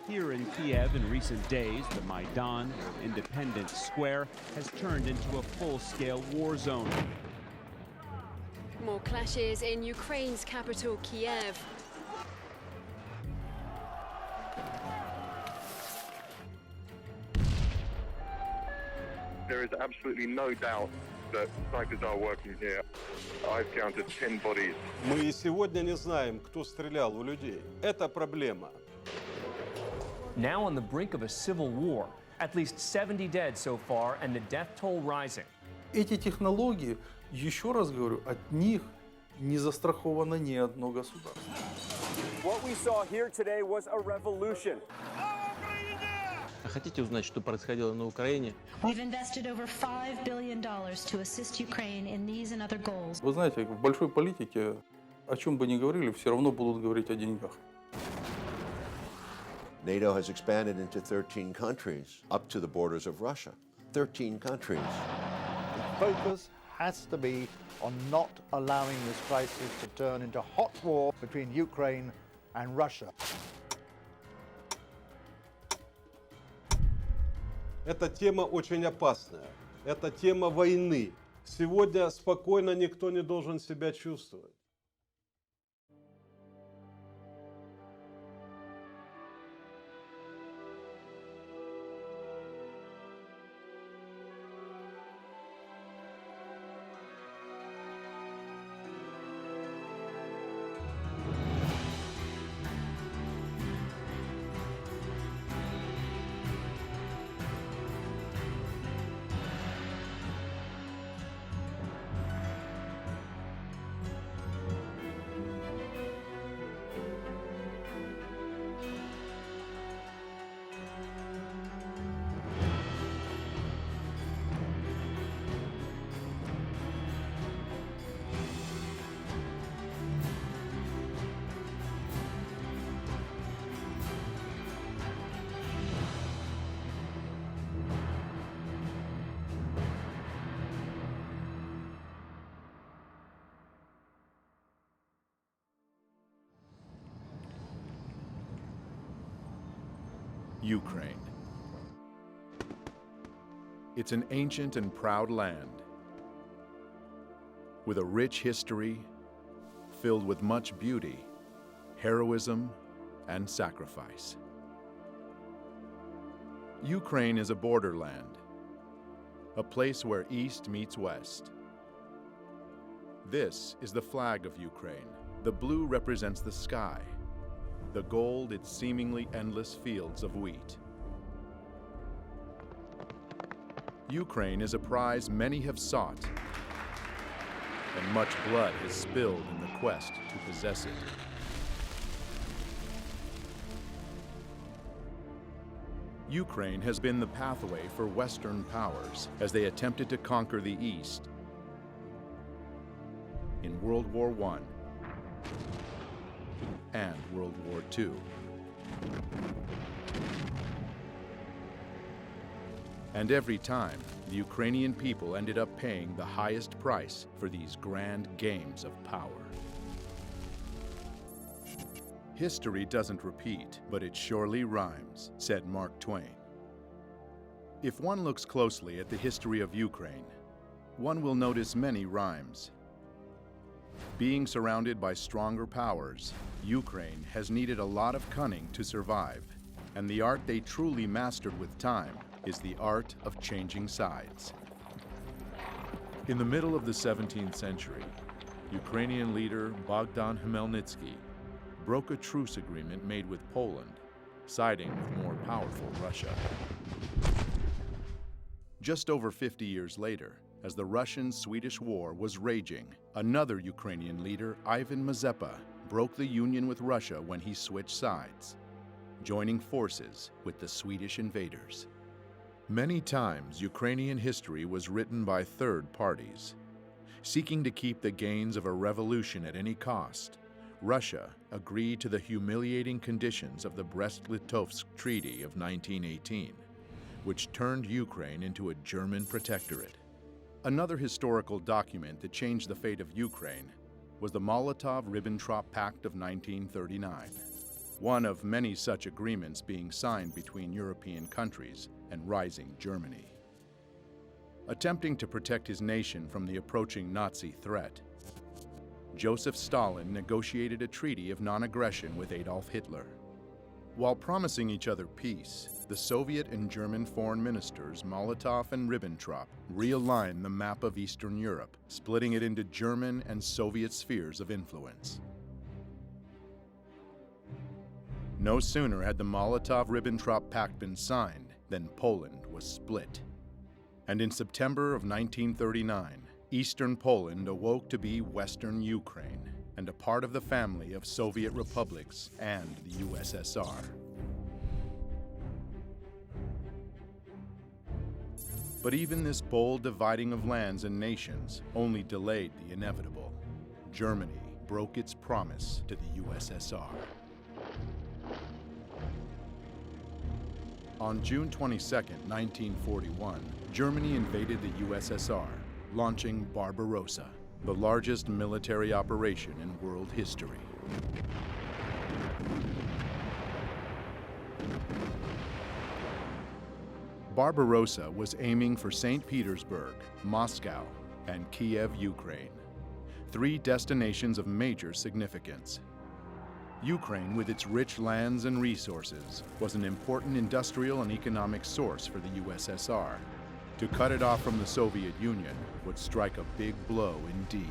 Here in Kiev in recent days, the Maidan, or Independence Square, has turned into a full-scale war zone. More clashes in Ukraine's capital, Kiev. There is absolutely no doubt that snipers are working here. I've counted 10 bodies. Мы и сегодня не знаем, кто стрелял у людей. Это проблема. Now on the brink of a civil war. At least 70 dead so far, and the death toll rising. Эти технологии, еще раз говорю, от них не застраховано ни одно государство. What we saw here today was a revolution. Хотите узнать, что происходило на Украине? We've invested over $5 billion to assist Ukraine in these and other goals. Вы знаете, в большой политике, о чем бы ни говорили, все равно будут говорить о деньгах. NATO has expanded into 13 countries, up to the borders of Russia. 13 countries. The focus has to be on not allowing this crisis to turn into hot war between Ukraine and Russia. Эта тема очень опасная. Это тема войны. Сегодня спокойно никто не должен себя чувствовать. Ukraine. It's an ancient and proud land with a rich history filled with much beauty, heroism, and sacrifice. Ukraine is a borderland, a place where East meets West. This is the flag of Ukraine. The blue represents the sky, the gold its seemingly endless fields of wheat. Ukraine is a prize many have sought, and much blood has spilled in the quest to possess it. Ukraine has been the pathway for Western powers as they attempted to conquer the East in World War I and World War II. And every time, the Ukrainian people ended up paying the highest price for these grand games of power. History doesn't repeat, but it surely rhymes, said Mark Twain. If one looks closely at the history of Ukraine, one will notice many rhymes. Being surrounded by stronger powers, Ukraine has needed a lot of cunning to survive, and the art they truly mastered with time is the art of changing sides. In the middle of the 17th century, Ukrainian leader Bogdan Khmelnytsky broke a truce agreement made with Poland, siding with more powerful Russia. Just over 50 years later, as the Russian-Swedish War was raging, another Ukrainian leader, Ivan Mazepa, broke the union with Russia when he switched sides, joining forces with the Swedish invaders. Many times, Ukrainian history was written by third parties. Seeking to keep the gains of a revolution at any cost, Russia agreed to the humiliating conditions of the Brest-Litovsk Treaty of 1918, which turned Ukraine into a German protectorate. Another historical document that changed the fate of Ukraine was the Molotov-Ribbentrop Pact of 1939. one of many such agreements being signed between European countries and rising Germany. Attempting to protect his nation from the approaching Nazi threat, Joseph Stalin negotiated a treaty of non-aggression with Adolf Hitler. While promising each other peace, the Soviet and German foreign ministers Molotov and Ribbentrop realigned the map of Eastern Europe, splitting it into German and Soviet spheres of influence. No sooner had the Molotov-Ribbentrop Pact been signed than Poland was split. And in September of 1939, Eastern Poland awoke to be Western Ukraine and a part of the family of Soviet republics and the USSR. But even this bold dividing of lands and nations only delayed the inevitable. Germany broke its promise to the USSR. On June 22, 1941, Germany invaded the USSR, launching Barbarossa, the largest military operation in world history. Barbarossa was aiming for St. Petersburg, Moscow, and Kiev, Ukraine, three destinations of major significance. Ukraine, with its rich lands and resources, was an important industrial and economic source for the USSR. To cut it off from the Soviet Union would strike a big blow indeed.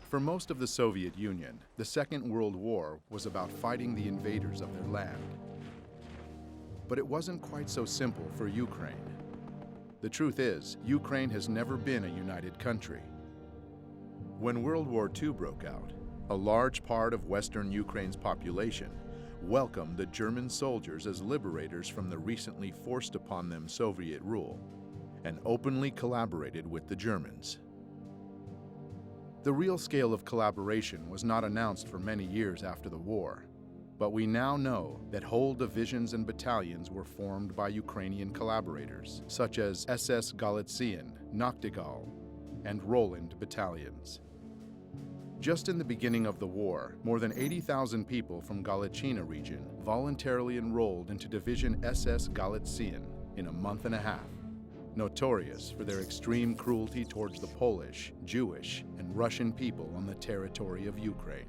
For most of the Soviet Union, the Second World War was about fighting the invaders of their land. But it wasn't quite so simple for Ukraine. The truth is, Ukraine has never been a united country. When World War II broke out, a large part of Western Ukraine's population welcomed the German soldiers as liberators from the recently forced upon them Soviet rule, and openly collaborated with the Germans. The real scale of collaboration was not announced for many years after the war, but we now know that whole divisions and battalions were formed by Ukrainian collaborators, such as SS Galician, Nachtigall, and Roland battalions. Just in the beginning of the war, more than 80,000 people from Galician region voluntarily enrolled into Division SS Galician in a month and a half, notorious for their extreme cruelty towards the Polish, Jewish, and Russian people on the territory of Ukraine.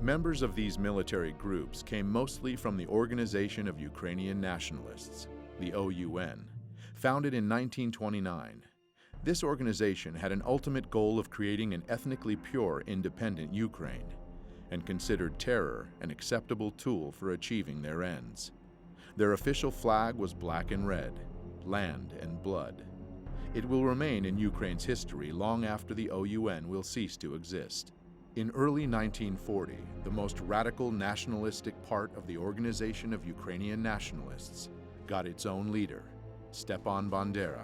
Members of these military groups came mostly from the Organization of Ukrainian Nationalists, the OUN, founded in 1929. This organization had an ultimate goal of creating an ethnically pure, independent Ukraine, and considered terror an acceptable tool for achieving their ends. Their official flag was black and red, land and blood. It will remain in Ukraine's history long after the OUN will cease to exist. In early 1940, the most radical nationalistic part of the Organization of Ukrainian Nationalists got its own leader, Stepan Bandera.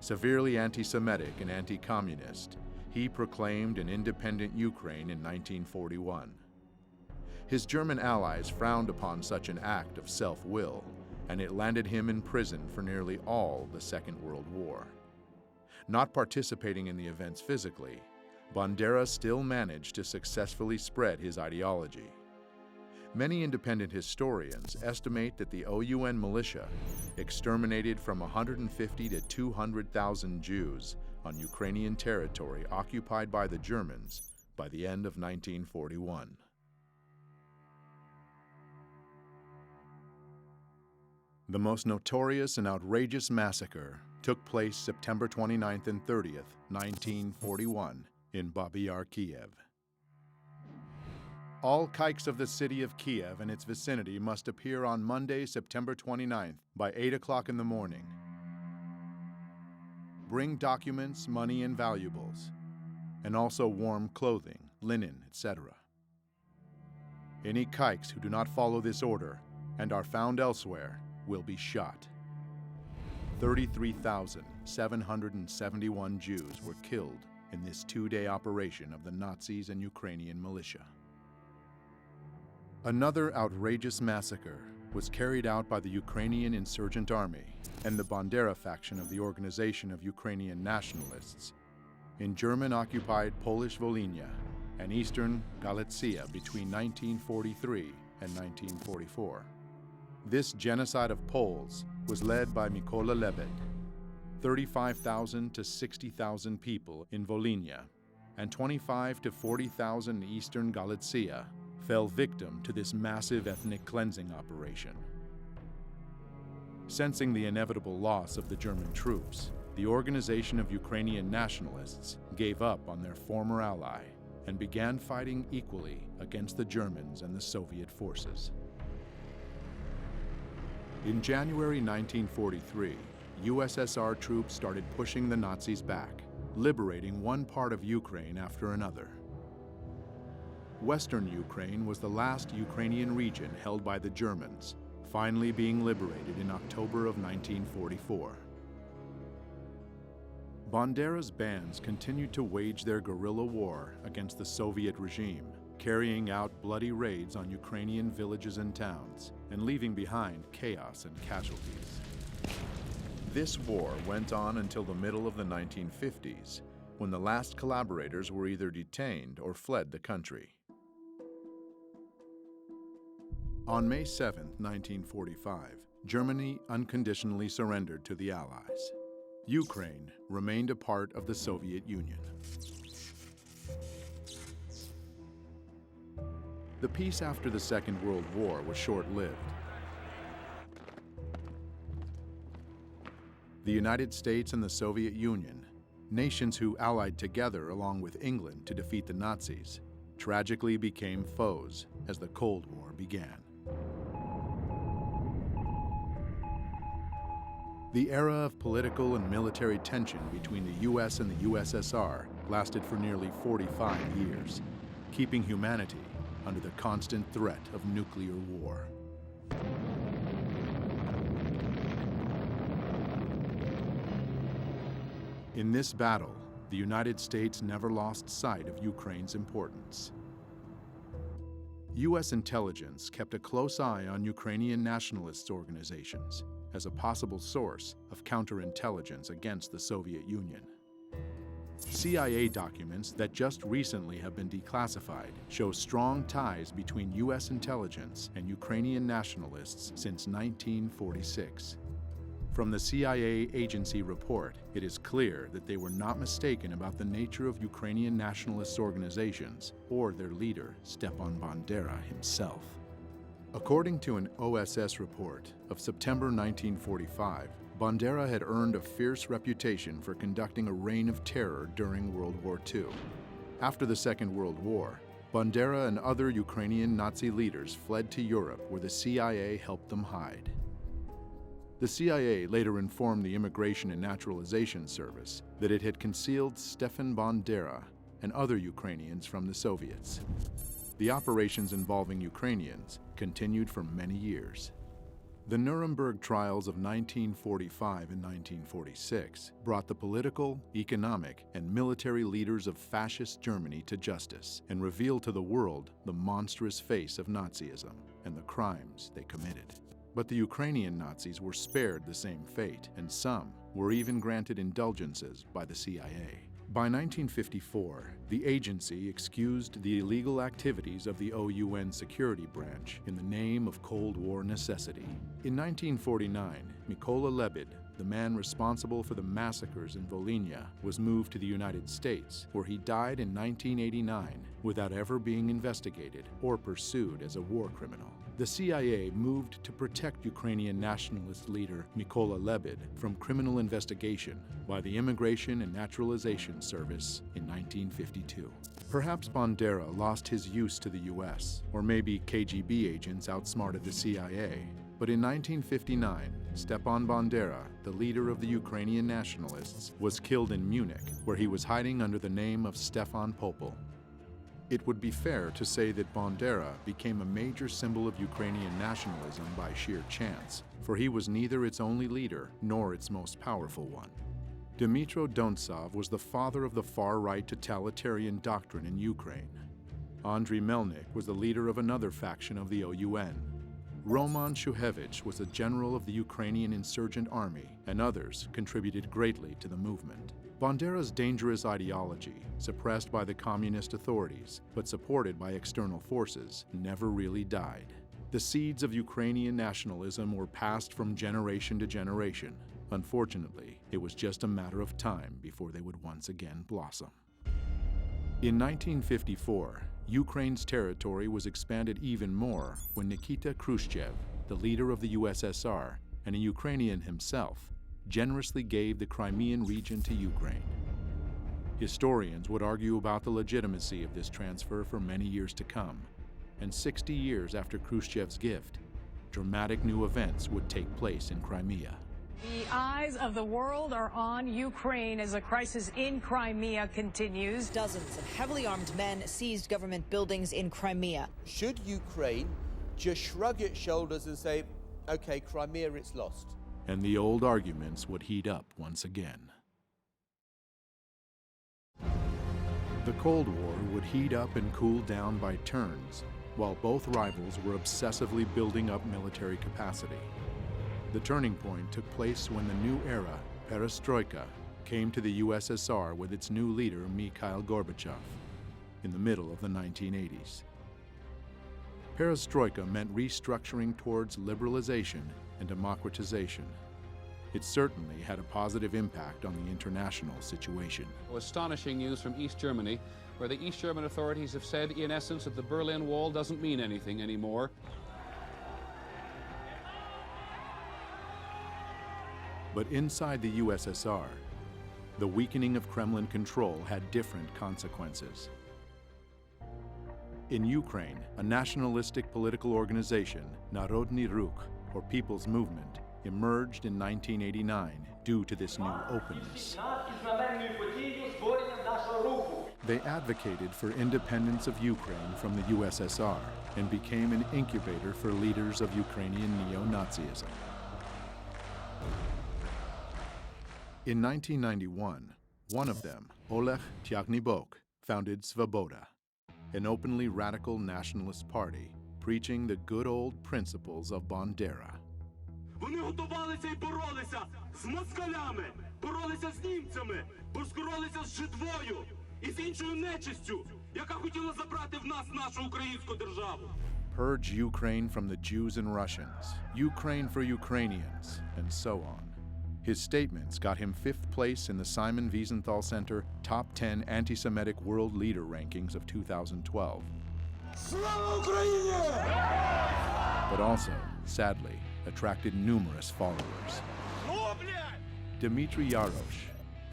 Severely anti-Semitic and anti-communist, he proclaimed an independent Ukraine in 1941. His German allies frowned upon such an act of self-will, and it landed him in prison for nearly all the Second World War. Not participating in the events physically, Bandera still managed to successfully spread his ideology. Many independent historians estimate that the OUN militia exterminated from 150 to 200,000 Jews on Ukrainian territory occupied by the Germans by the end of 1941. The most notorious and outrageous massacre took place September 29th and 30th, 1941, in Babi Yar, Kiev. All kikes of the city of Kiev and its vicinity must appear on Monday, September 29th by 8 o'clock in the morning. Bring documents, money, and valuables, and also warm clothing, linen, etc. Any kikes who do not follow this order and are found elsewhere will be shot. 33,771 Jews were killed in this two-day operation of the Nazis and Ukrainian militia. Another outrageous massacre was carried out by the Ukrainian Insurgent Army and the Bandera faction of the Organization of Ukrainian Nationalists in German-occupied Polish Volhynia and eastern Galicia between 1943 and 1944. This genocide of Poles was led by Mykola Lebed. 35,000 to 60,000 people in Volhynia and 25 to 40,000 in eastern Galicia fell victim to this massive ethnic cleansing operation. Sensing the inevitable loss of the German troops, the Organization of Ukrainian Nationalists gave up on their former ally and began fighting equally against the Germans and the Soviet forces. In January 1943, USSR troops started pushing the Nazis back, liberating one part of Ukraine after another. Western Ukraine was the last Ukrainian region held by the Germans, finally being liberated in October of 1944. Bandera's bands continued to wage their guerrilla war against the Soviet regime, carrying out bloody raids on Ukrainian villages and towns, and leaving behind chaos and casualties. This war went on until the middle of the 1950s, when the last collaborators were either detained or fled the country. On May 7, 1945, Germany unconditionally surrendered to the Allies. Ukraine remained a part of the Soviet Union. The peace after the Second World War was short-lived. The United States and the Soviet Union, nations who allied together along with England to defeat the Nazis, tragically became foes as the Cold War began. The era of political and military tension between the US and the USSR lasted for nearly 45 years, keeping humanity under the constant threat of nuclear war. In this battle, the United States never lost sight of Ukraine's importance. U.S. intelligence kept a close eye on Ukrainian nationalist organizations as a possible source of counterintelligence against the Soviet Union. CIA documents that just recently have been declassified show strong ties between U.S. intelligence and Ukrainian nationalists since 1946. From the CIA agency report, it is clear that they were not mistaken about the nature of Ukrainian nationalist organizations or their leader, Stepan Bandera himself. According to an OSS report of September 1945, Bandera had earned a fierce reputation for conducting a reign of terror during World War II. After the Second World War, Bandera and other Ukrainian Nazi leaders fled to Europe, where the CIA helped them hide. The CIA later informed the Immigration and Naturalization Service that it had concealed Stefan Bandera and other Ukrainians from the Soviets. The operations involving Ukrainians continued for many years. The Nuremberg trials of 1945 and 1946 brought the political, economic, and military leaders of fascist Germany to justice and revealed to the world the monstrous face of Nazism and the crimes they committed. But the Ukrainian Nazis were spared the same fate, and some were even granted indulgences by the CIA. By 1954, the agency excused the illegal activities of the OUN security branch in the name of Cold War necessity. In 1949, Mykola Lebed, the man responsible for the massacres in Volhynia, was moved to the United States, where he died in 1989 without ever being investigated or pursued as a war criminal. The CIA moved to protect Ukrainian nationalist leader Mykola Lebed from criminal investigation by the Immigration and Naturalization Service in 1952. Perhaps Bandera lost his use to the US, or maybe KGB agents outsmarted the CIA. But in 1959, Stepan Bandera, the leader of the Ukrainian nationalists, was killed in Munich, where he was hiding under the name of Stefan Popel. It would be fair to say that Bandera became a major symbol of Ukrainian nationalism by sheer chance, for he was neither its only leader nor its most powerful one. Dmytro Dontsov was the father of the far-right totalitarian doctrine in Ukraine. Andriy Melnik was the leader of another faction of the OUN. Roman Shuhevich was a general of the Ukrainian insurgent army, and others contributed greatly to the movement. Bandera's dangerous ideology, suppressed by the communist authorities but supported by external forces, never really died. The seeds of Ukrainian nationalism were passed from generation to generation. Unfortunately, it was just a matter of time before they would once again blossom. In 1954, Ukraine's territory was expanded even more when Nikita Khrushchev, the leader of the USSR and a Ukrainian himself, generously gave the Crimean region to Ukraine. Historians would argue about the legitimacy of this transfer for many years to come, and 60 years after Khrushchev's gift, dramatic new events would take place in Crimea. The eyes of the world are on Ukraine as the crisis in Crimea continues. Dozens of heavily armed men seized government buildings in Crimea. Should Ukraine just shrug its shoulders and say, okay, Crimea, it's lost? And the old arguments would heat up once again. The Cold War would heat up and cool down by turns, while both rivals were obsessively building up military capacity. The turning point took place when the new era, perestroika, came to the USSR with its new leader, Mikhail Gorbachev, in the middle of the 1980s. Perestroika meant restructuring towards liberalization and democratization. It certainly had a positive impact on the international situation. Astonishing news from East Germany, where the East German authorities have said, in essence, that the Berlin Wall doesn't mean anything anymore. But inside the USSR, the weakening of Kremlin control had different consequences. In Ukraine, a nationalistic political organization, Narodny Ruch, or People's Movement, emerged in 1989 due to this new openness. They advocated for independence of Ukraine from the USSR and became an incubator for leaders of Ukrainian neo-Nazism. In 1991, one of them, Oleg Tyagnybok, founded Svoboda, an openly radical nationalist party preaching the good old principles of Bandera. Вони готувалися і боролися з москалями, боролися з німцями, боролися з жидвою і з іншою нечистю, яка хотіла забрати в нас нашу українську державу. Purge Ukraine from the Jews and Russians, Ukraine for Ukrainians, and so on. His statements got him 5th place in the Simon Wiesenthal Center Top 10 Anti-Semitic World Leader Rankings of 2012. But also, sadly, attracted numerous followers. Dmitry Yarosh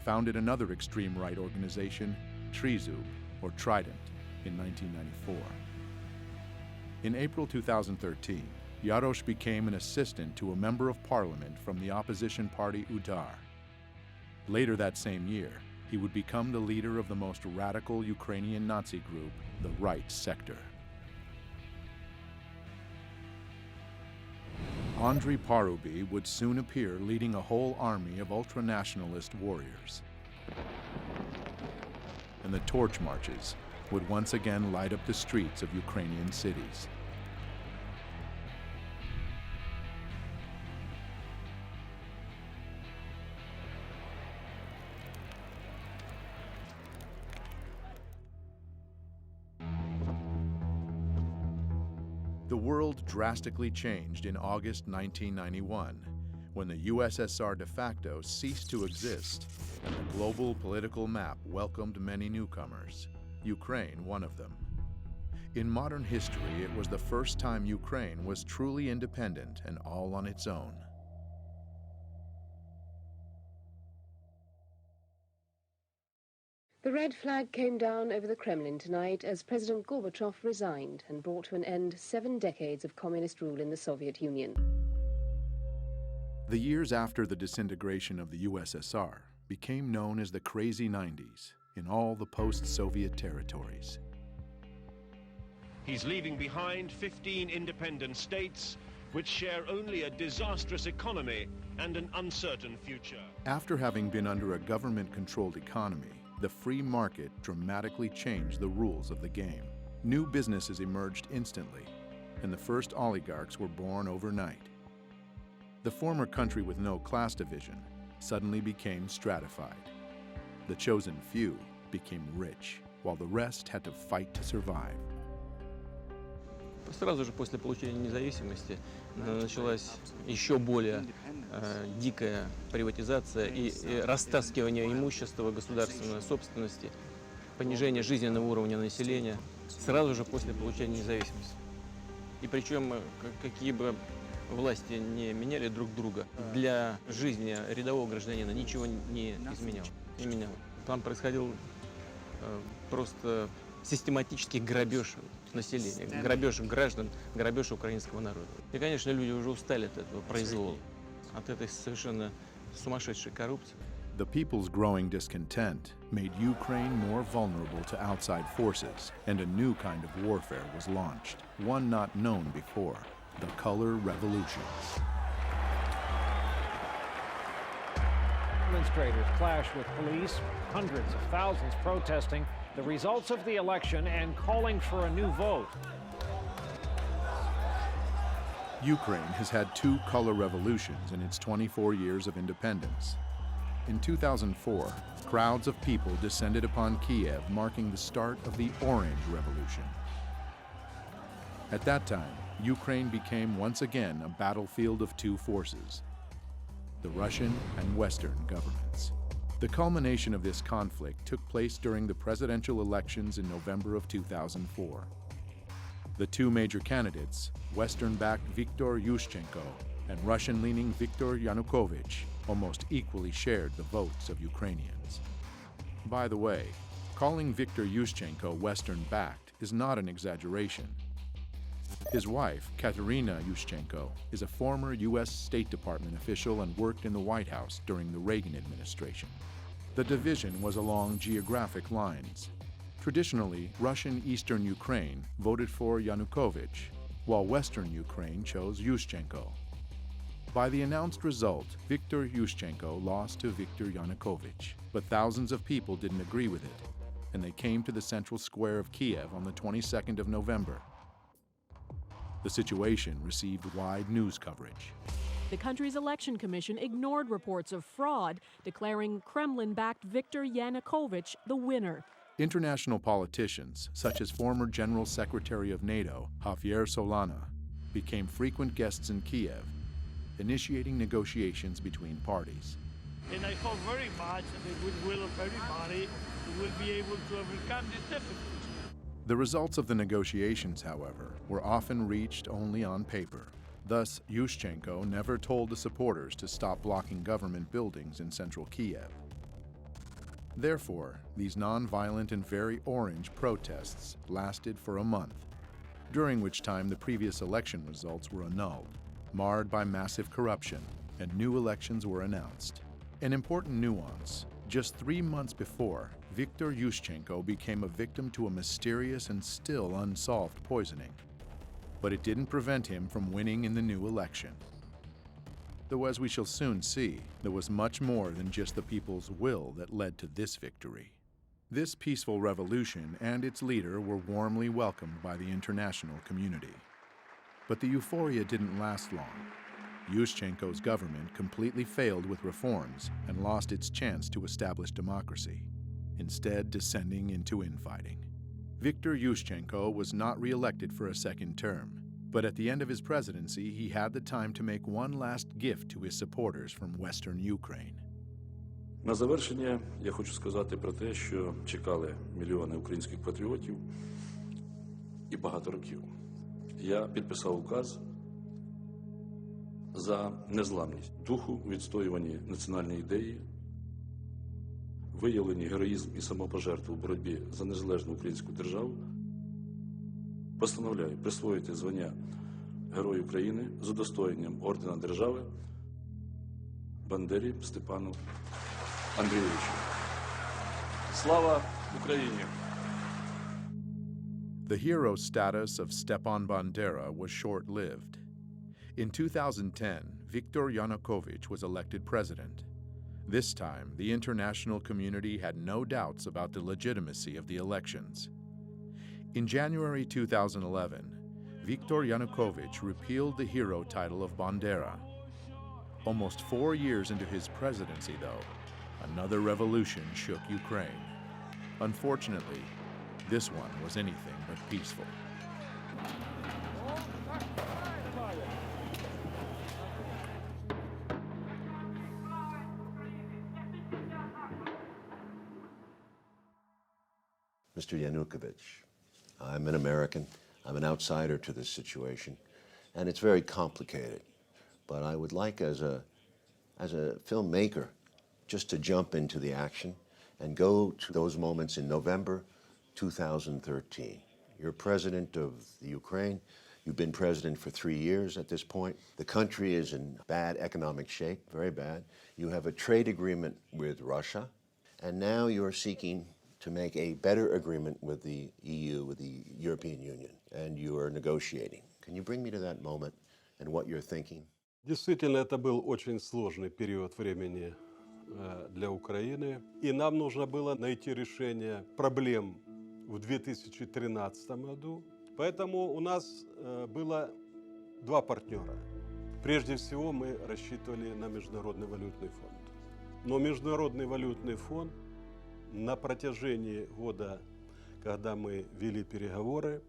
founded another extreme right organization, Trizub, or Trident, in 1994. In April 2013, Yarosh became an assistant to a member of parliament from the opposition party Udar. Later that same year, he would become the leader of the most radical Ukrainian Nazi group, the Right Sector. Andriy Paruby would soon appear leading a whole army of ultra-nationalist warriors. And the torch marches would once again light up the streets of Ukrainian cities. The world drastically changed in August 1991, when the USSR de facto ceased to exist and the global political map welcomed many newcomers, Ukraine one of them. In modern history, it was the first time Ukraine was truly independent and all on its own. The red flag came down over the Kremlin tonight as President Gorbachev resigned and brought to an end 7 decades of communist rule in the Soviet Union. The years after the disintegration of the USSR became known as the Crazy 90s in all the post-Soviet territories. He's leaving behind 15 independent states which share only a disastrous economy and an uncertain future. After having been under a government-controlled economy, the free market dramatically changed the rules of the game. New businesses emerged instantly, and the first oligarchs were born overnight. The former country with no class division suddenly became stratified. the chosen few became rich, while the rest had to fight to survive. Сразу же после получения независимости началась еще более дикая приватизация и растаскивание имущества государственной собственности, понижение жизненного уровня населения сразу же после получения независимости. И причем какие бы власти не меняли друг друга, для жизни рядового гражданина ничего не меняло. Там происходил просто систематический грабеж населения, грабеж граждан, грабеж украинского народа. И, конечно, люди уже устали от этого произвола, от этой совершенно сумасшедшей коррупции. The people's growing discontent made Ukraine more vulnerable to outside forces, and a new kind of warfare was launched, one not known before, the color revolutions. Demonstrators clash with police, hundreds of thousands protesting the results of the election and calling for a new vote. Ukraine has had two color revolutions in its 24 years of independence. In 2004, crowds of people descended upon Kiev, marking the start of the Orange Revolution. At that time, Ukraine became once again a battlefield of two forces, the Russian and Western governments. The culmination of this conflict took place during the presidential elections in November of 2004. The two major candidates, Western-backed Viktor Yushchenko and Russian-leaning Viktor Yanukovych, almost equally shared the votes of Ukrainians. By the way, calling Viktor Yushchenko Western-backed is not an exaggeration. His wife, Katerina Yushchenko, is a former U.S. State Department official and worked in the White House during the Reagan administration. The division was along geographic lines. Traditionally, Russian Eastern Ukraine voted for Yanukovych, while Western Ukraine chose Yushchenko. By the announced result, Viktor Yushchenko lost to Viktor Yanukovych, but thousands of people didn't agree with it, and they came to the central square of Kiev on the 22nd of November. The situation received wide news coverage. The country's election commission ignored reports of fraud, declaring Kremlin-backed Viktor Yanukovych the winner. International politicians, such as former General Secretary of NATO, Javier Solana, became frequent guests in Kiev, initiating negotiations between parties. And I hope very much the goodwill of everybody will be able to overcome these difficulties. The results of the negotiations, however, were often reached only on paper. Thus, Yushchenko never told the supporters to stop blocking government buildings in central Kiev. Therefore, these non-violent and very orange protests lasted for a month, during which time the previous election results were annulled, marred by massive corruption, and new elections were announced. An important nuance: just 3 months before, Viktor Yushchenko became a victim to a mysterious and still unsolved poisoning. But it didn't prevent him from winning in the new election. Though, as we shall soon see, there was much more than just the people's will that led to this victory. This peaceful revolution and its leader were warmly welcomed by the international community. But the euphoria didn't last long. Yushchenko's government completely failed with reforms and lost its chance to establish democracy, instead descending into infighting. Viktor Yushchenko was not re-elected for a second term, but at the end of his presidency, he had the time to make one last gift to his supporters from Western Ukraine. На завершення я хочу сказати про те, що чекали мільйони українських патріотів і багато років. Я підписав указ за незламність духу, відстоюванні національної ідеї, виявлені героїзм і самопожертву в боротьбі за незалежну українську державу. Постановляю присвоїти звання Герой України з удостоєнням ордена держави Бандері Степану Андрійовичу. Слава Україні! The hero status of Stepan Bandera was short-lived. In 2010, Viktor Yanukovych was elected president. This time, the international community had no doubts about the legitimacy of the elections. In January 2011, Viktor Yanukovych repealed the hero title of Bandera. Almost 4 years into his presidency, though, Another revolution shook Ukraine. Unfortunately, this one was anything but peaceful. Mr. Yanukovych, I'm an American. I'm an outsider to this situation, and it's very complicated. But I would like, as a filmmaker, just to jump into the action and go to those moments in November 2013. You're president of the Ukraine. You've been president for 3 years at this point. The country is in bad economic shape, very bad. You have a trade agreement with Russia, and now you're seeking to make a better agreement with the EU, with the European Union, and you are negotiating. Can you bring me to that moment and what you're thinking? Действительно, это был очень сложный период времени для Украины, и нам нужно было найти решение проблем в 2013 году. Поэтому у нас было два партнера. Прежде всего, мы рассчитывали на Международный валютный фонд. Но Международный валютный фонд на протяжении года, когда мы вели переговоры,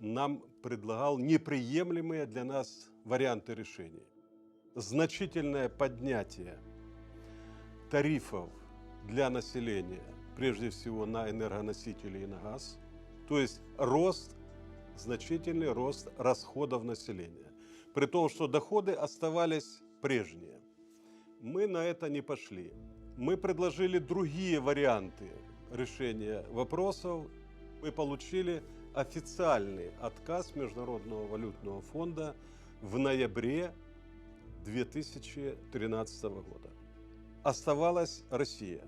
нам предлагал неприемлемые для нас варианты решений. Значительное поднятие тарифов для населения, прежде всего на энергоносители и на газ, то есть значительный рост расходов населения, при том, что доходы оставались прежние. Мы на это не пошли. Мы предложили другие варианты решения вопросов. Мы получили официальный отказ Международного валютного фонда в ноябре 2013 года. Оставалась Россия.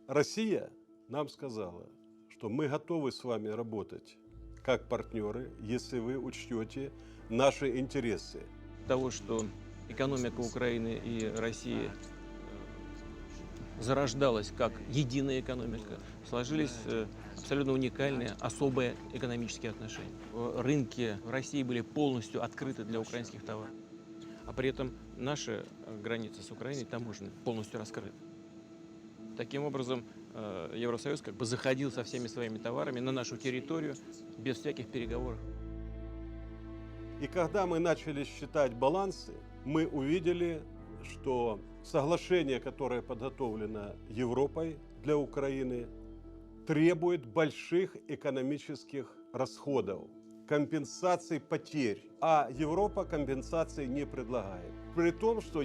Россия нам сказала, что мы готовы с вами работать как партнеры, если вы учтете наши интересы. Того, что экономика Украины и России зарождалась как единая экономика, сложились абсолютно уникальные, особые экономические отношения. Рынки в России были полностью открыты для украинских товаров, а при этом наши границы с Украиной таможенные полностью раскрыты. Таким образом, Евросоюз как бы заходил со всеми своими товарами на нашу территорию без всяких переговоров. И когда мы начали считать балансы, мы увидели, что соглашение, которое подготовлено Европой для Украины, требует больших экономических расходов, компенсаций потерь, а Европа компенсаций не предлагает. При том, что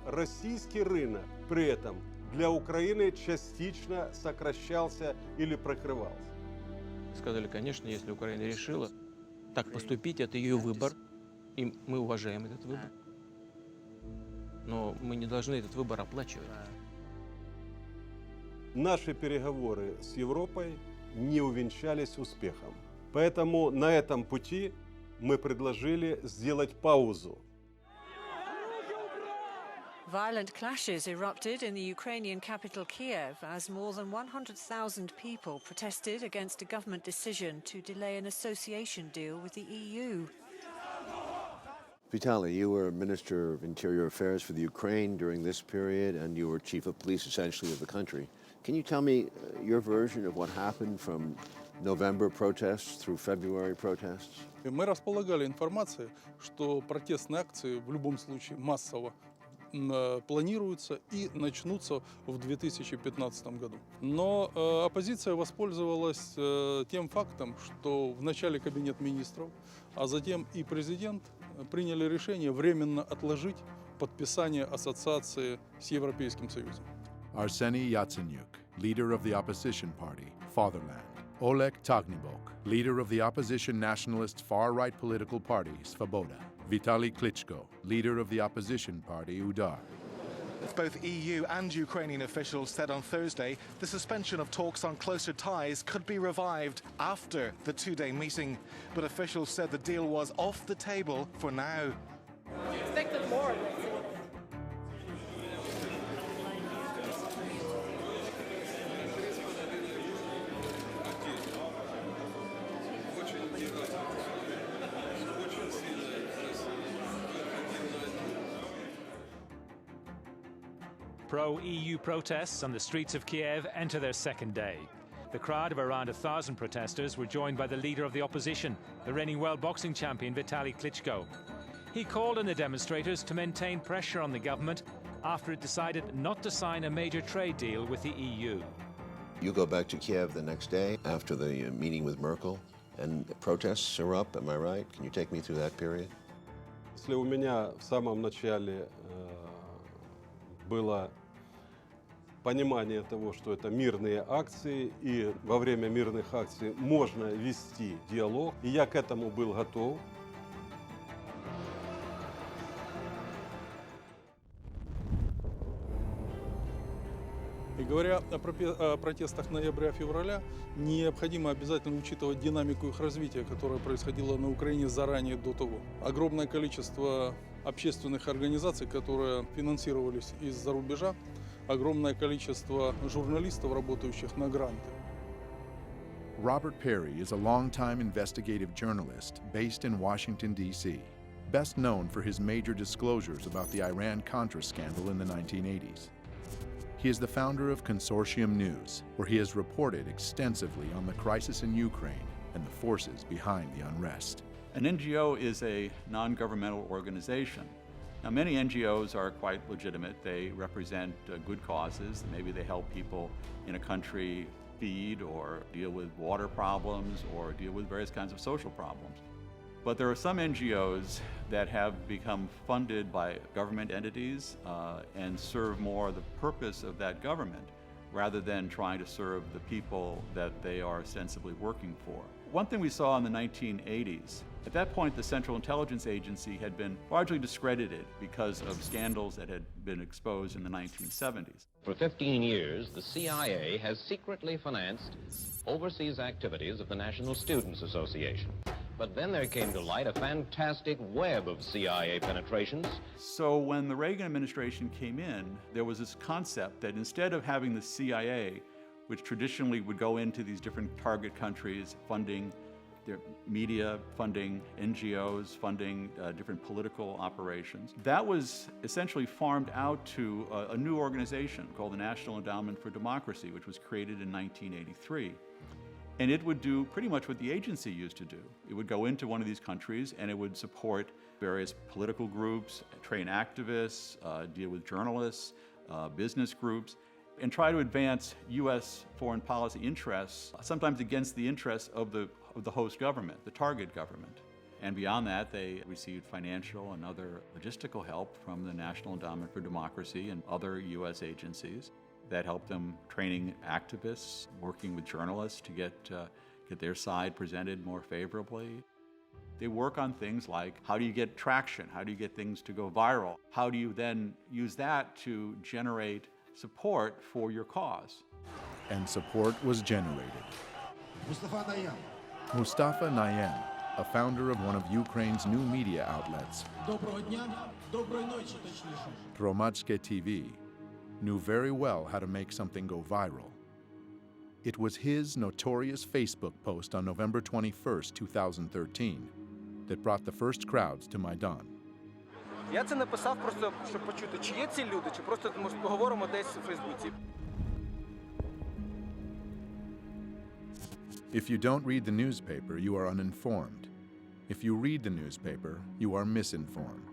российский рынок при этом для Украины частично сокращался или прокрывался. Сказали, конечно, если Украина решила так поступить, это ее выбор, и мы уважаем этот выбор. Но мы не должны этот выбор оплачивать. Наши переговоры с Европой не увенчались успехом. Поэтому на этом пути мы предложили сделать паузу. Violent clashes erupted in the Ukrainian capital Kiev as more than 100,000 people protested against a government decision to delay an association deal with the EU. Vitaly, you were Minister of Interior Affairs for the Ukraine during this period, and you were Chief of Police, essentially, of the country. Can you tell me your version of what happened from November protests through February protests? Мы располагали информацией, что протестные акции в любом случае массово планируются и начнутся в 2015 году. Но оппозиция воспользовалась тем фактом, что в начале Кабинет министров, а затем и президент приняли решение временно отложить подписание ассоциации с Европейским Союзом. Arseny Yatsenyuk, leader of the opposition party, Fatherland. Oleg Tagnybok, leader of the opposition nationalist far-right political party, Svoboda. Vitaly Klitschko, leader of the opposition party, Udar. Both EU and Ukrainian officials said on Thursday the suspension of talks on closer ties could be revived after the two-day meeting. But officials said the deal was off the table for now. Expected more. Pro-EU protests on the streets of Kiev enter their second day. The crowd of around 1,000 protesters were joined by the leader of the opposition, the reigning world boxing champion Vitaly Klitschko. He called on the demonstrators to maintain pressure on the government after it decided not to sign a major trade deal with the EU. You go back to Kiev the next day after the meeting with Merkel, and protests are up, am I right? Can you take me through that period? Если у меня в самом начале было понимание того, что это мирные акции, и во время мирных акций можно вести диалог, и я к этому был готов. И говоря о протестах ноября-февраля, необходимо обязательно учитывать динамику их развития, которая происходила на Украине заранее до того. Огромное количество общественных организаций, которые финансировались из-за рубежа, огромное количество журналистов, работающих на гранты. Robert Perry is a longtime investigative journalist based in Washington, D.C., best known for his major disclosures about the Iran-Contra scandal in the 1980s. He is the founder of Consortium News, where he has reported extensively on the crisis in Ukraine and the forces behind the unrest. An NGO is a non-governmental organization. Now, many NGOs are quite legitimate. They represent good causes. Maybe they help people in a country feed or deal with water problems or deal with various kinds of social problems. But there are some NGOs that have become funded by government entities and serve more the purpose of that government rather than trying to serve the people that they are ostensibly working for. One thing we saw in the 1980s, at that point the Central Intelligence Agency had been largely discredited because of scandals that had been exposed in the 1970s. For 15 years, the CIA has secretly financed overseas activities of the National Students Association. But then there came to light a fantastic web of CIA penetrations. So when the Reagan administration came in, there was this concept that instead of having the CIA, which traditionally would go into these different target countries, funding their media, funding NGOs, funding different political operations, that was essentially farmed out to a new organization called the National Endowment for Democracy, which was created in 1983. And it would do pretty much what the agency used to do. It would go into one of these countries and it would support various political groups, train activists, deal with journalists, business groups, and try to advance U.S. foreign policy interests, sometimes against the interests of the host government, the target government. And beyond that, they received financial and other logistical help from the National Endowment for Democracy and other U.S. agencies that helped them training activists, working with journalists to get their side presented more favorably. They work on things like, how do you get traction? How do you get things to go viral? How do you then use that to generate support for your cause? And support was generated. Mustafa Nayyem, a founder of one of Ukraine's new media outlets, Hromadske TV, knew very well how to make something go viral. It was his notorious Facebook post on November 21st, 2013, that brought the first crowds to Maidan. Я це написав просто, щоб почути, чи є ці люди, чи просто поговоримо десь у Фейсбуці. If you don't read the newspaper, you are uninformed. If you read the newspaper, you are misinformed.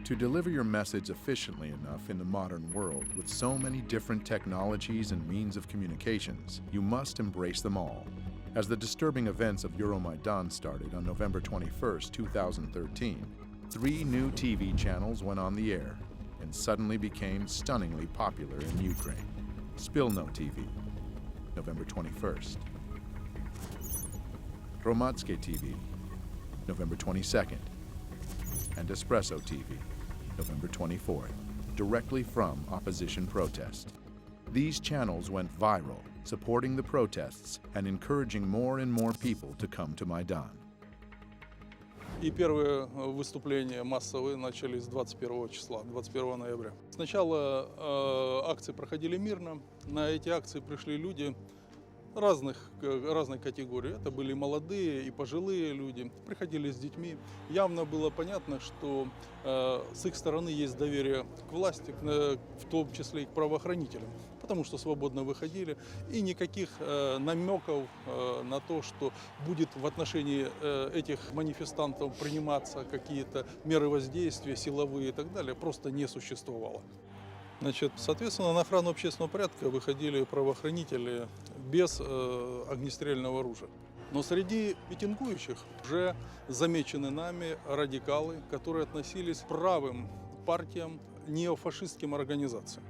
To deliver your message efficiently enough in the modern world with so many different technologies and means of communications, you must embrace them all. As the disturbing events of Euromaidan started on November 21st, 2013, 3 new TV channels went on the air and suddenly became stunningly popular in Ukraine. Spilno TV, November 21st. Hromadske TV, November 22nd. And Espresso TV, November 24th, directly from opposition protest. These channels went viral, supporting the protests and encouraging more and more people to come to Maidan. И первые выступления массовые начались 21 числа, 21 ноября. Сначала акции проходили мирно. На эти акции пришли люди разной категории. Это были молодые и пожилые люди, приходили с детьми. Явно было понятно, что с их стороны есть доверие к власти, в том числе и к правоохранителям, потому что свободно выходили. И никаких намеков на то, что будет в отношении этих манифестантов приниматься какие-то меры воздействия, силовые и так далее, просто не существовало. Значит, соответственно, на охрану общественного порядка выходили правоохранители без огнестрельного оружия. Но среди митингующих уже замечены нами радикалы, которые относились к правым партиям, неофашистским организациям.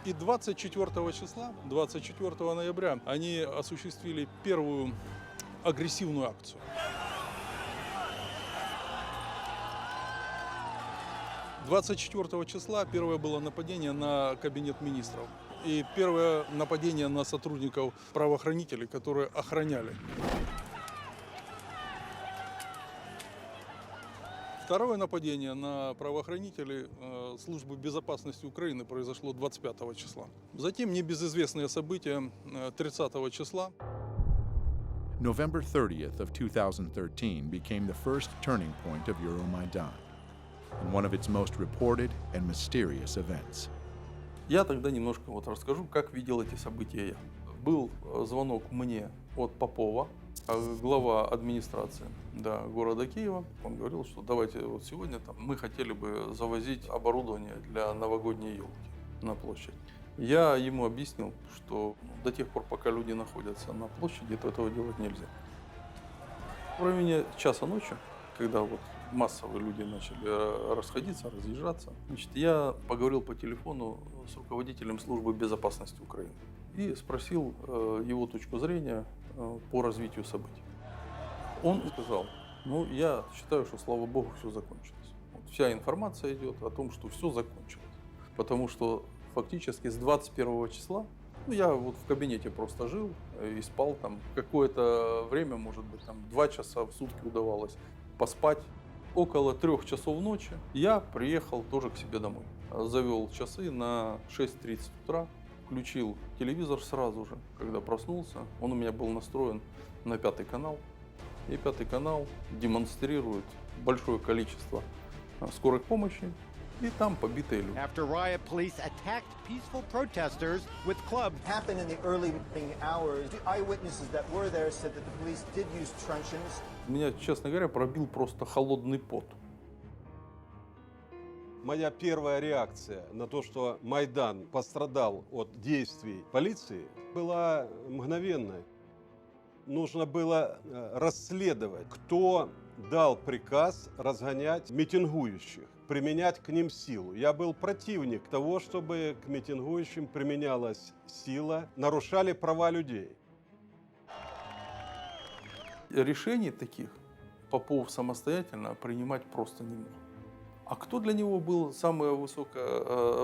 И 24 числа, 24 ноября, они осуществили первую агрессивную акцию. 24 числа первое было нападение на кабинет министров и первое нападение на сотрудников правоохранителей, которые охраняли. Второе нападение на правоохранителей службы безопасности Украины произошло 25 числа. Затем небезызвестные события 30 числа. November 30th of 2013 became the first turning point of Euromaidan, and one of its most reported and mysterious events. Я тогда немножко расскажу, как видел эти события я. Был звонок мне от Попова, глава администрации города Киева. Он говорил, что давайте сегодня мы хотели бы завозить оборудование для новогодней елки на площадь. Я ему объяснил, что до тех пор, пока люди находятся на площади, то этого делать нельзя. В районе часа ночи, когда массовые люди начали расходиться, разъезжаться, я поговорил по телефону с руководителем службы безопасности Украины и спросил его точку зрения по развитию событий. Он сказал, я считаю, что, слава богу, все закончилось. Вся информация идет о том, что все закончилось. Потому что фактически с 21 числа, я в кабинете просто жил и спал там какое-то время, может быть, 2 часа в сутки удавалось поспать. Около 3 часов ночи я приехал тоже к себе домой. Завел часы на 6:30 утра, включил телевизор сразу же, когда проснулся. Он у меня был настроен на 5-й канал. И 5-й канал демонстрирует большое количество скорой помощи. И там побитые люди. After riot, police attacked peaceful protesters with clubs. Happened in the early hours. The eyewitnesses that were there said that the police did use truncheons. Меня, честно говоря, пробил просто холодный пот. Моя первая реакция на то, что Майдан пострадал от действий полиции, была мгновенной. Нужно было расследовать, кто дал приказ разгонять митингующих, применять к ним силу. Я был противник того, чтобы к митингующим применялась сила, нарушали права людей. Решений таких Попов самостоятельно принимать просто не мог. А кто для него был самый высокий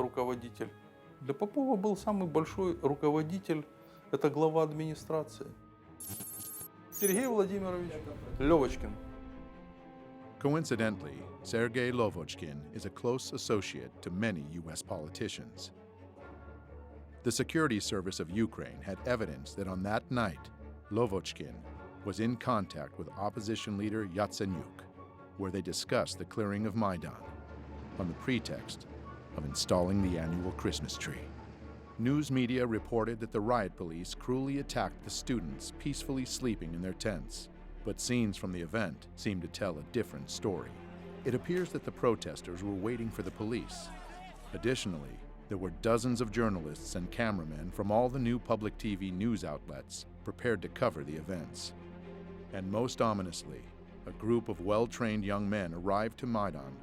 руководитель? Для Попова был самый большой руководитель, это глава администрации. Сергей Владимирович Левочкин. Coincidentally, Sergei Lovochkin is a close associate to many U.S. politicians. The Security Service of Ukraine had evidence that on that night, Lovochkin was in contact with opposition leader Yatsenyuk, where they discussed the clearing of Maidan on the pretext of installing the annual Christmas tree. News media reported that the riot police cruelly attacked the students peacefully sleeping in their tents, but scenes from the event seem to tell a different story. It appears that the protesters were waiting for the police. Additionally, there were dozens of journalists and cameramen from all the new public TV news outlets prepared to cover the events. And most ominously, a group of well-trained young men arrived to Maidan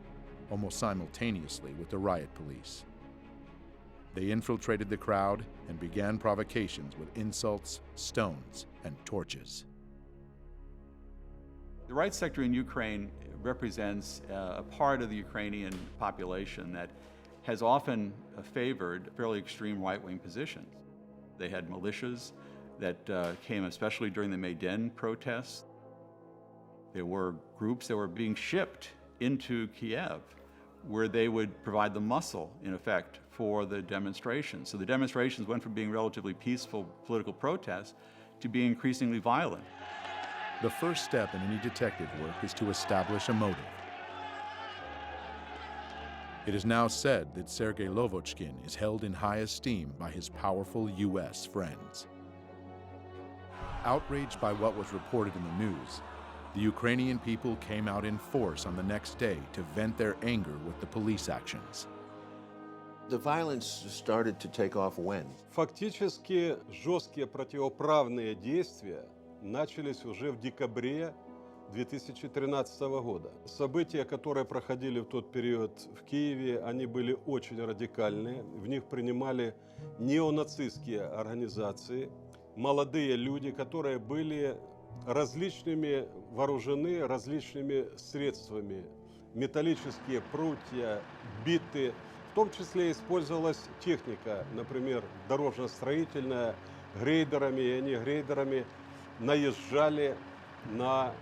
almost simultaneously with the riot police. They infiltrated the crowd and began provocations with insults, stones, and torches. The right sector in Ukraine represents a part of the Ukrainian population that has often favored fairly extreme right-wing positions. They had militias that came especially during the Maidan protests. There were groups that were being shipped into Kiev where they would provide the muscle, in effect, for the demonstrations. So the demonstrations went from being relatively peaceful political protests to being increasingly violent. The first step in any detective work is to establish a motive. It is now said that Sergei Lovochkin is held in high esteem by his powerful U.S. friends. Outraged by what was reported in the news, the Ukrainian people came out in force on the next day to vent their anger with the police actions. The violence started to take off when? Фактически жесткие противоправные действия начались уже в декабре 2013 года. События, которые проходили в тот период в Киеве, они были очень радикальные. В них принимали неонацистские организации, молодые люди, которые были различными вооружены различными средствами. Металлические прутья, биты. В том числе использовалась техника, например, дорожно-строительная, грейдерами, и они грейдерами наезжали на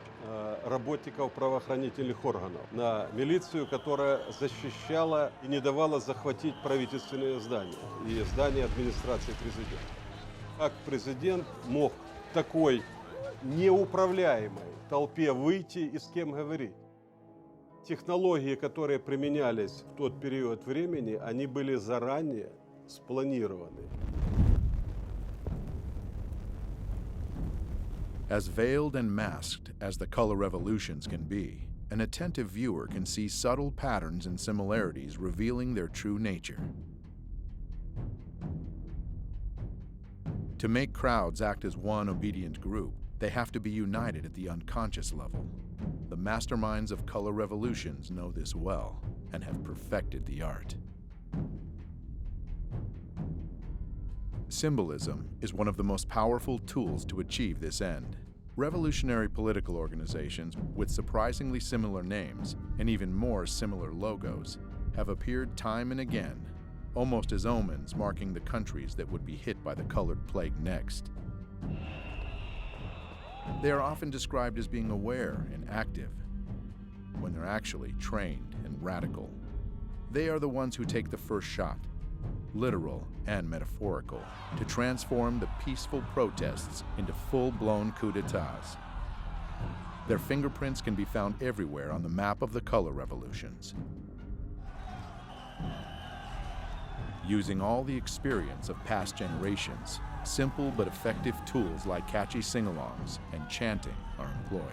работников правоохранительных органов, на милицию, которая защищала и не давала захватить правительственные здания и здания администрации президента. Как президент мог такой неуправляемой толпе выйти и с кем говорить? Технологии, которые применялись в тот период времени, они были заранее спланированы. As veiled and masked as the color revolutions can be, an attentive viewer can see subtle patterns and similarities revealing their true nature. To make crowds act as one obedient group, they have to be united at the unconscious level. The masterminds of color revolutions know this well and have perfected the art. Symbolism is one of the most powerful tools to achieve this end. Revolutionary political organizations with surprisingly similar names and even more similar logos have appeared time and again, almost as omens marking the countries that would be hit by the colored plague next. They are often described as being aware and active, when they're actually trained and radical. They are the ones who take the first shot, literal and metaphorical, to transform the peaceful protests into full-blown coups d'etats. Their fingerprints can be found everywhere on the map of the color revolutions. Using all the experience of past generations, simple but effective tools like catchy sing-alongs and chanting are employed.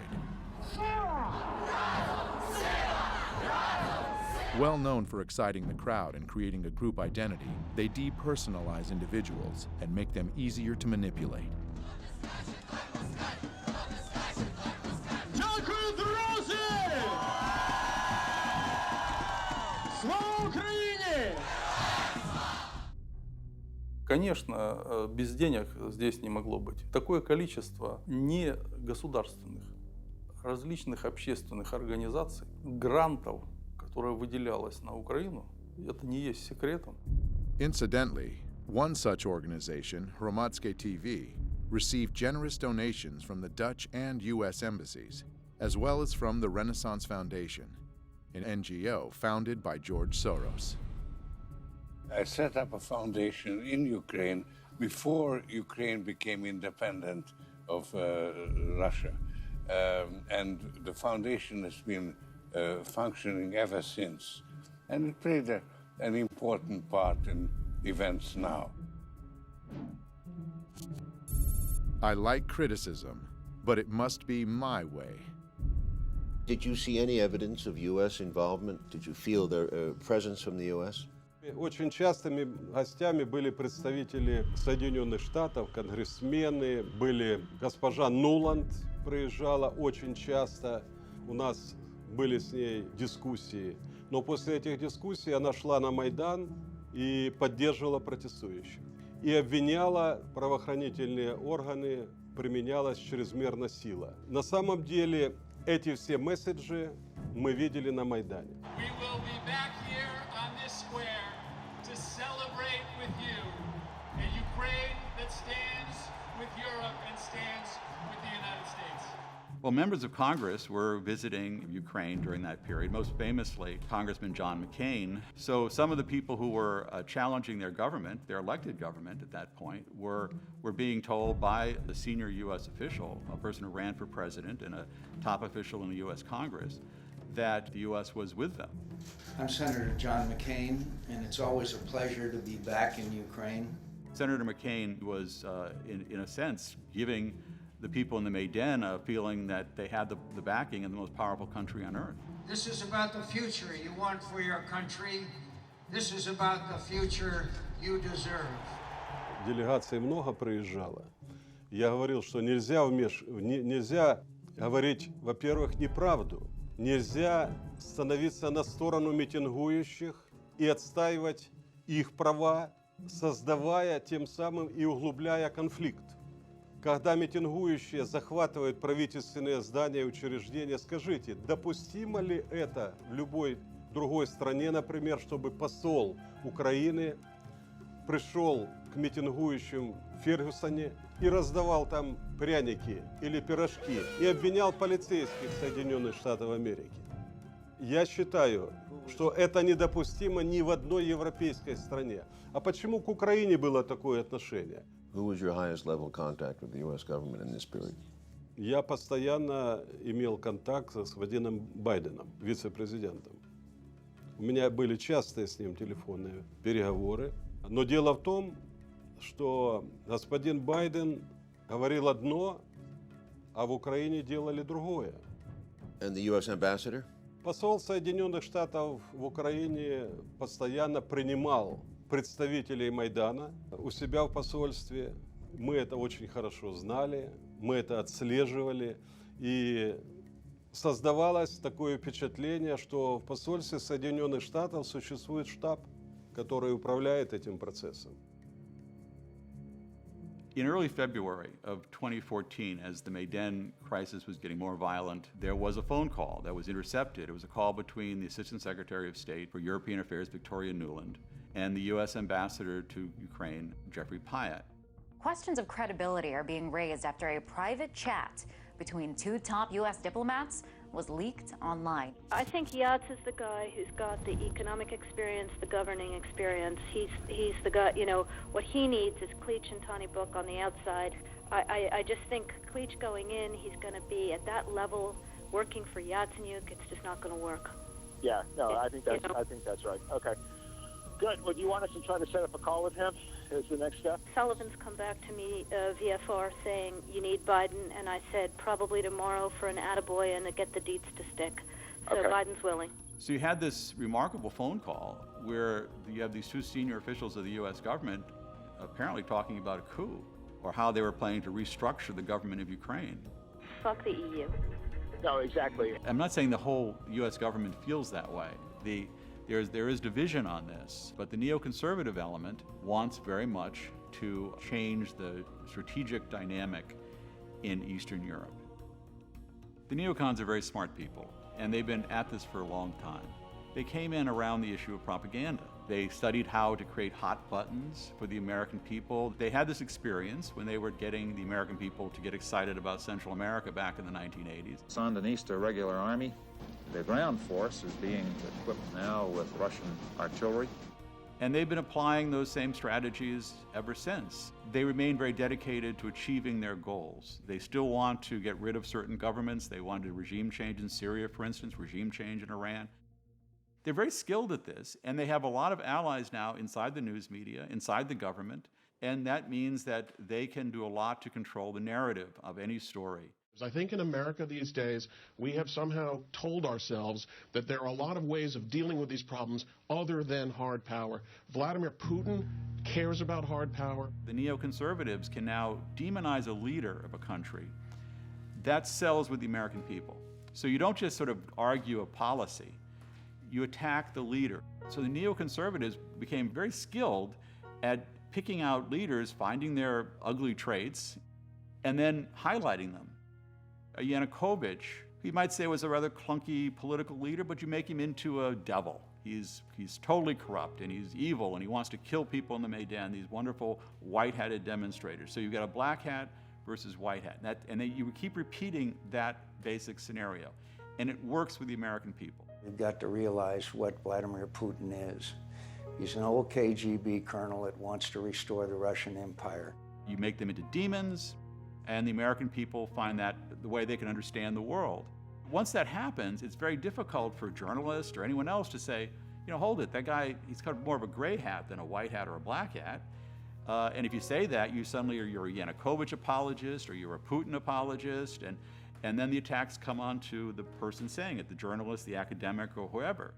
Well known for exciting the crowd and creating a group identity, they depersonalize individuals and make them easier to manipulate. Конечно, без денег здесь не могло быть. Такое количество не государственных, различных общественных организаций, грантов, которое выделялось на Украину, это не есть секретом. Incidentally, one such organization, Hromadske TV, received generous donations from the Dutch and U.S. embassies, as well as from the Renaissance Foundation, an NGO founded by George Soros. I set up a foundation in Ukraine before Ukraine became independent of Russia. And the foundation has been functioning ever since. And it played an important part in events now. I like criticism, but it must be my way. Did you see any evidence of U.S. involvement? Did you feel their presence from the U.S.? Очень частыми гостями были представители Соединенных Штатов, конгрессмены, были госпожа Нуланд, приезжала очень часто, у нас были с ней дискуссии. Но после этих дискуссий она шла на Майдан и поддерживала протестующих. И обвиняла правоохранительные органы, применялась чрезмерно сила. На самом деле эти все месседжи мы видели на Майдане. Well, members of Congress were visiting Ukraine during that period, most famously Congressman John McCain. So some of the people who were challenging their government, their elected government at that point, were being told by the senior U.S. official, a person who ran for president and a top official in the U.S. Congress, that the U.S. was with them. I'm Senator John McCain, and it's always a pleasure to be back in Ukraine. Senator McCain was, in a sense, giving the people in the Maidan a feeling that they had the backing of the most powerful country on earth. This is about the future you want for your country. This is about the future you deserve. Делегаций много приезжало. Я говорил, что нельзя говорить, во-первых, неправду. Нельзя становиться на сторону митингующих и отстаивать их права, создавая тем самым и углубляя конфликт. Когда митингующие захватывают правительственные здания и учреждения, скажите, допустимо ли это в любой другой стране, например, чтобы посол Украины пришел к митингующим в Фергюсоне и раздавал там пряники или пирожки и обвинял полицейских Соединенных Штатов Америки? Я считаю, что это недопустимо ни в одной европейской стране. А почему к Украине было такое отношение? Who was your highest level contact with the U.S. government in this period? Я постоянно имел контакт с господином Байденом, вице-президентом. У меня были частые с ним телефонные переговоры. Но дело в том, что господин Байден говорил одно, а в Украине делали другое. And the U.S. ambassador? Посол Соединенных Штатов в Украине постоянно принимал представителей Майдана у себя в посольстве. Мы это очень хорошо знали, мы это отслеживали. И создавалось такое впечатление, что в посольстве Соединенных Штатов существует штаб, который управляет этим процессом. In early February of 2014, as the Maidan crisis was getting more violent, there was a phone call that was intercepted. It was a call between the Assistant Secretary of State for European Affairs, Victoria Nuland, and the U.S. Ambassador to Ukraine, Jeffrey Pyatt. Questions of credibility are being raised after a private chat between two top U.S. diplomats was leaked online. I think Yats is the guy who's got the economic experience, the governing experience. He's the guy, you know, what he needs is Klitsch and Tony Book on the outside. I just think Klitsch going in, he's going to be at that level working for Yatsenyuk. It's just not going to work. Yeah, no, I think that's right. Okay. Good. Well, do you want us to try to set up a call with him as the next step? Sullivan's come back to me VFR saying you need Biden, and I said probably tomorrow for an attaboy and to get the deets to stick. So Okay. Biden's willing. So you had this remarkable phone call where you have these two senior officials of the U.S. government apparently talking about a coup or how they were planning to restructure the government of Ukraine. Fuck the EU. No, exactly. I'm not saying the whole U.S. government feels that way. There is division on this, but the neoconservative element wants very much to change the strategic dynamic in Eastern Europe. The neocons are very smart people, and they've been at this for a long time. They came in around the issue of propaganda. They studied how to create hot buttons for the American people. They had this experience when they were getting the American people to get excited about Central America back in the 1980s. Sandinista regular army. The ground force is being equipped now with Russian artillery. And they've been applying those same strategies ever since. They remain very dedicated to achieving their goals. They still want to get rid of certain governments. They wanted a regime change in Syria, for instance, regime change in Iran. They're very skilled at this, and they have a lot of allies now inside the news media, inside the government, and that means that they can do a lot to control the narrative of any story. I think in America these days, we have somehow told ourselves that there are a lot of ways of dealing with these problems other than hard power. Vladimir Putin cares about hard power. The neoconservatives can now demonize a leader of a country. That sells with the American people. So you don't just sort of argue a policy, you attack the leader. So the neoconservatives became very skilled at picking out leaders, finding their ugly traits, and then highlighting them. Yanukovych, you might say, was a rather clunky political leader, but you make him into a devil. He's totally corrupt, and he's evil, and he wants to kill people in the Maidan, these wonderful white-hatted demonstrators. So you've got a black hat versus white hat. You keep repeating that basic scenario. And it works with the American people. We've got to realize what Vladimir Putin is. He's an old KGB colonel that wants to restore the Russian Empire. You make them into demons, and the American people find that the way they can understand the world. Once that happens, it's very difficult for a journalist or anyone else to say, you know, hold it, that guy, he's got more of a gray hat than a white hat or a black hat. And if you say that, you're a Yanukovych apologist or you're a Putin apologist, and then the attacks come on to the person saying it, the journalist, the academic, or whoever.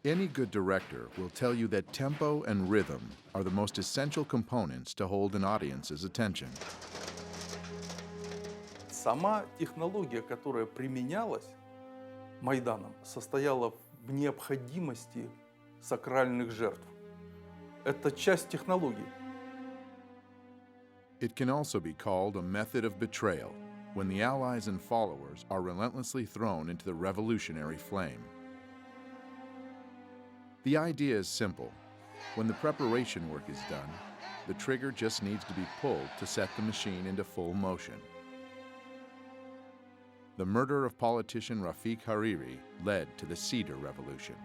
Any good director will tell you that tempo and rhythm are the most essential components to hold an audience's attention. Сама технология, которая применялась Майданом, состояла в необходимости сакральных жертв. Это часть технологии. It can also be called a method of betrayal, when the allies and followers are relentlessly thrown into the revolutionary flame. The idea is simple. When the preparation work is done, the trigger just needs to be pulled to set the machine into full motion. The murder of politician Rafiq Hariri led to the Cedar Revolution.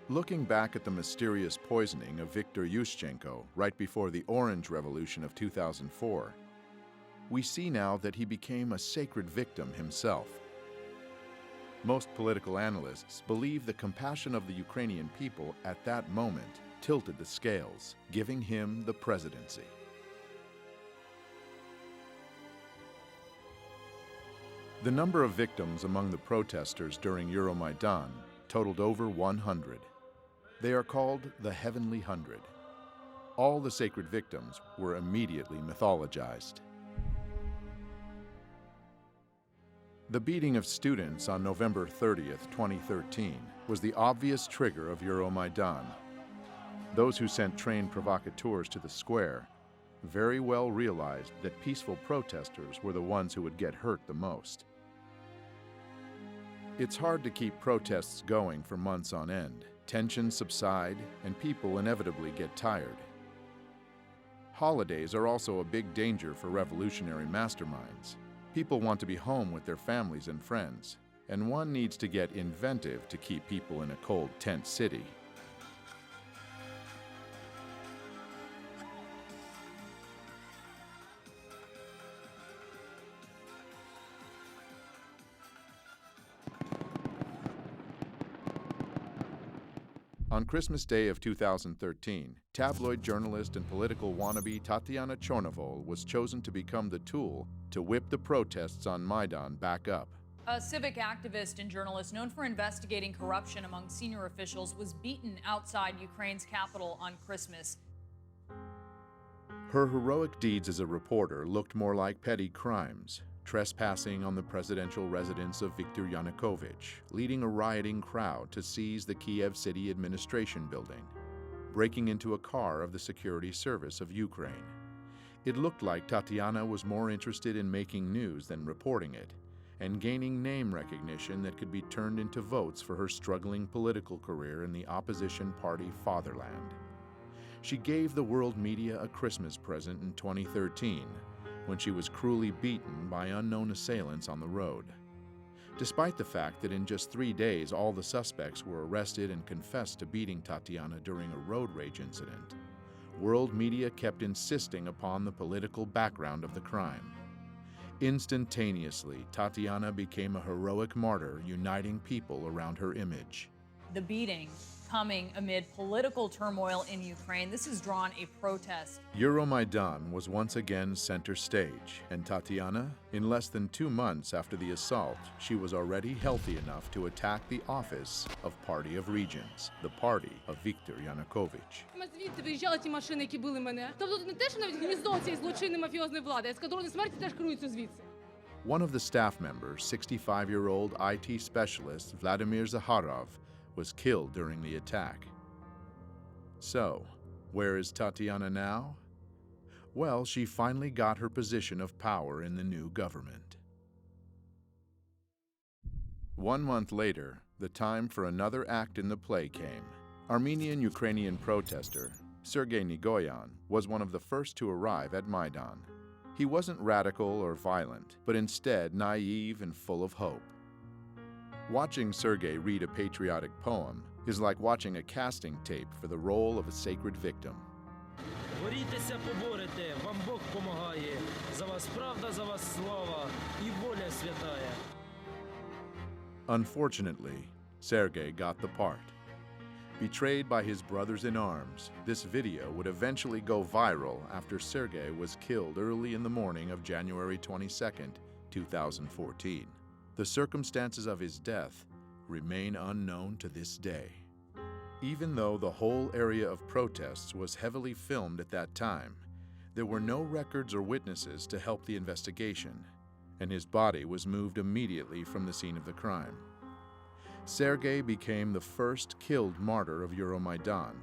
Looking back at the mysterious poisoning of Viktor Yushchenko right before the Orange Revolution of 2004, we see now that he became a sacred victim himself. Most political analysts believe the compassion of the Ukrainian people at that moment tilted the scales, giving him the presidency. The number of victims among the protesters during Euromaidan totaled over 100. They are called the Heavenly Hundred. All the sacred victims were immediately mythologized. The beating of students on November 30th, 2013 was the obvious trigger of Euromaidan. Those who sent trained provocateurs to the square very well realized that peaceful protesters were the ones who would get hurt the most. It's hard to keep protests going for months on end. Tensions subside and people inevitably get tired. Holidays are also a big danger for revolutionary masterminds. People want to be home with their families and friends, and one needs to get inventive to keep people in a cold tent city. On Christmas Day of 2013, tabloid journalist and political wannabe Tatiana Chornovol was chosen to become the tool to whip the protests on Maidan back up. A civic activist and journalist known for investigating corruption among senior officials was beaten outside Ukraine's capital on Christmas. Her heroic deeds as a reporter looked more like petty crimes. Trespassing on the presidential residence of Viktor Yanukovych, leading a rioting crowd to seize the Kiev City Administration building, breaking into a car of the Security Service of Ukraine. It looked like Tatiana was more interested in making news than reporting it, and gaining name recognition that could be turned into votes for her struggling political career in the opposition party Fatherland. She gave the world media a Christmas present in 2013, when she was cruelly beaten by unknown assailants on the road. Despite the fact that in just 3 days all the suspects were arrested and confessed to beating Tatiana during a road rage incident, world media kept insisting upon the political background of the crime. Instantaneously, Tatiana became a heroic martyr, uniting people around her image. The beating coming amid political turmoil in Ukraine. This has drawn a protest. Euromaidan was once again center stage, and Tatiana, in less than 2 months after the assault, she was already healthy enough to attack the office of Party of Regions, the party of Viktor Yanukovych. Звідти виїжджали ті машини, які били мене. Тобто не те, що навіть гніздо цієї злочинної мафіозної влади, а ескадрони смерті теж керуються звідси. One of the staff members, 65-year-old IT specialist Vladimir Zakharov, was killed during the attack. So, where is Tatiana now? Well, she finally got her position of power in the new government. 1 month later, the time for another act in the play came. Armenian-Ukrainian protester Sergei Nigoyan was one of the first to arrive at Maidan. He wasn't radical or violent, but instead naive and full of hope. Watching Sergei read a patriotic poem is like watching a casting tape for the role of a sacred victim. Борітеся, поборете, вам Бог помагає. За вас правда, за вас слава і воля святая. Unfortunately, Sergei got the part. Betrayed by his brothers in arms, this video would eventually go viral after Sergei was killed early in the morning of January 22nd, 2014. The circumstances of his death remain unknown to this day. Even though the whole area of protests was heavily filmed at that time, there were no records or witnesses to help the investigation, and his body was moved immediately from the scene of the crime. Sergei became the first killed martyr of Euromaidan,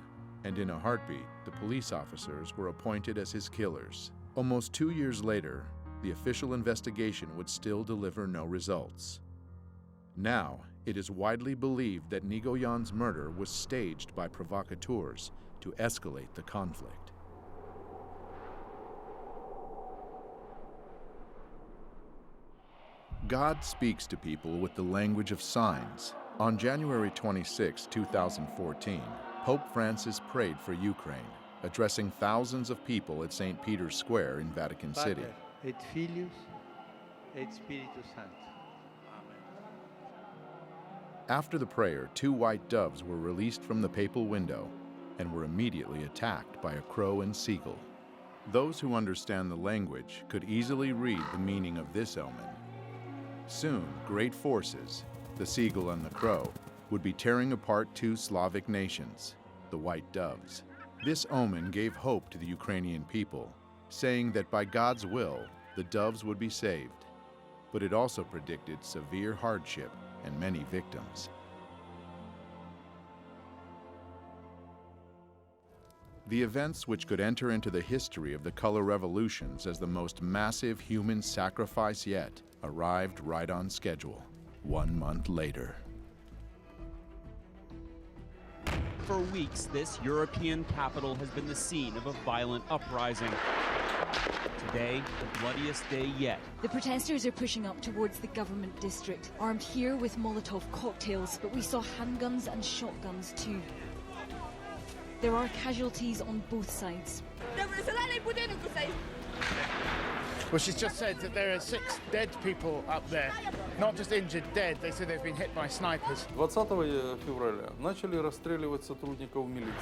and in a heartbeat, the police officers were appointed as his killers. Almost 2 years later, the official investigation would still deliver no results. Now, it is widely believed that Nigoyan's murder was staged by provocateurs to escalate the conflict. God speaks to people with the language of signs. On January 26, 2014, Pope Francis prayed for Ukraine, addressing thousands of people at St. Peter's Square in Vatican City. Et Filius et Spiritus Sanctus. After the prayer, 2 white doves were released from the papal window and were immediately attacked by a crow and seagull. Those who understand the language could easily read the meaning of this omen. Soon, great forces, the seagull and the crow, would be tearing apart 2 Slavic nations, the white doves. This omen gave hope to the Ukrainian people, saying that by God's will, the doves would be saved. But it also predicted severe hardship and many victims. The events which could enter into the history of the color revolutions as the most massive human sacrifice yet arrived right on schedule, 1 month later. For weeks, this European capital has been the scene of a violent uprising. Today, the bloodiest day yet. The protesters are pushing up towards the government district, armed here with Molotov cocktails, but we saw handguns and shotguns too. There are casualties on both sides. Well, she's just said that there are 6 dead people up there, not just injured, dead. They said they've been hit by snipers. 20 февраля начали расстреливать сотрудников милиции.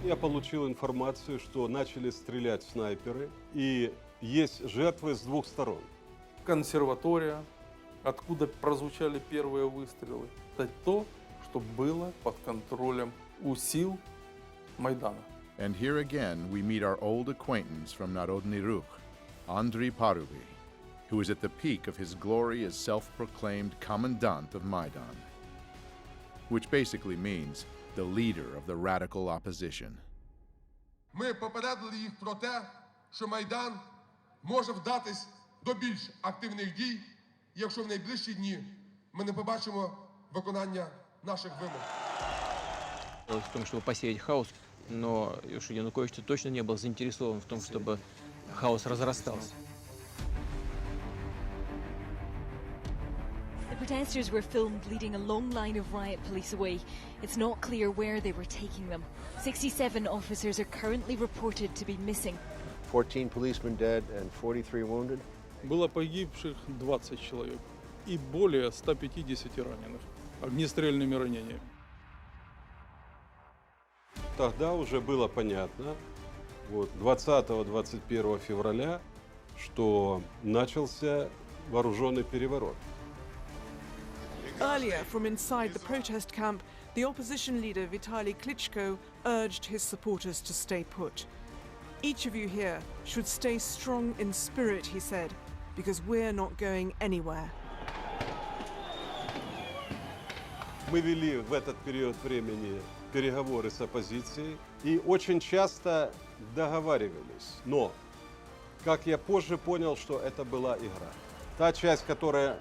Я получил информацию, что начали стрелять снайперы, и есть жертвы с 2 сторон. Консерватория, откуда прозвучали первые выстрелы, это то, что было под контролем у сил Майдана. And here again, we meet our old acquaintance from Narodny Ruch, Andriy Parubi, who is at the peak of his glory as self-proclaimed commandant of Maidan, which basically means the leader of the radical opposition. Ми попередили їх про те, що Майдан може вдатись до більш активних дій, якщо в найближчі дні ми не побачимо виконання наших вимог. В том, чтобы посеять хаос, но Янукович точно не был заинтересован в том, чтобы хаос разрастался. The protesters were filmed leading a long line of riot police away. It's not clear where they were taking them. 67 officers are currently reported to be missing. 14 policemen dead and 43 wounded. Было погибших 20 человек и более 150 раненых огнестрельными ранениями. Тогда уже было понятно, 20-21 февраля, что начался вооруженный переворот. Earlier, from inside the protest camp, the opposition leader Vitaly Klitschko urged his supporters to stay put. Each of you here should stay strong in spirit, he said, because we're not going anywhere. Мы вели в этот период времени переговоры с оппозицией и очень часто договаривались. Но, как я позже понял, что это была игра. Та часть, которая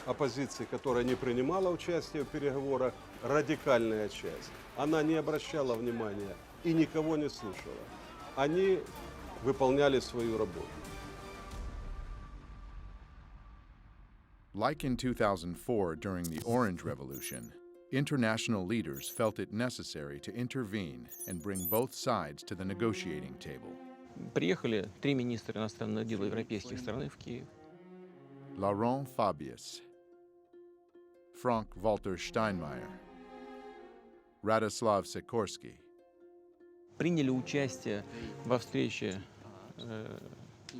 оппозиции, которая не принимала участие в переговорах, радикальная часть. Она не обращала внимания и никого не слушала. Они выполняли свою работу. Like in 2004 during the Orange Revolution, international leaders felt it necessary to intervene and bring both sides to the negotiating table. Приехали 3 министра иностранных дел европейских стран в Киев. Laurent Fabius, Frank-Walter Steinmeier, Radoslav Sikorski. Приняли участие во встрече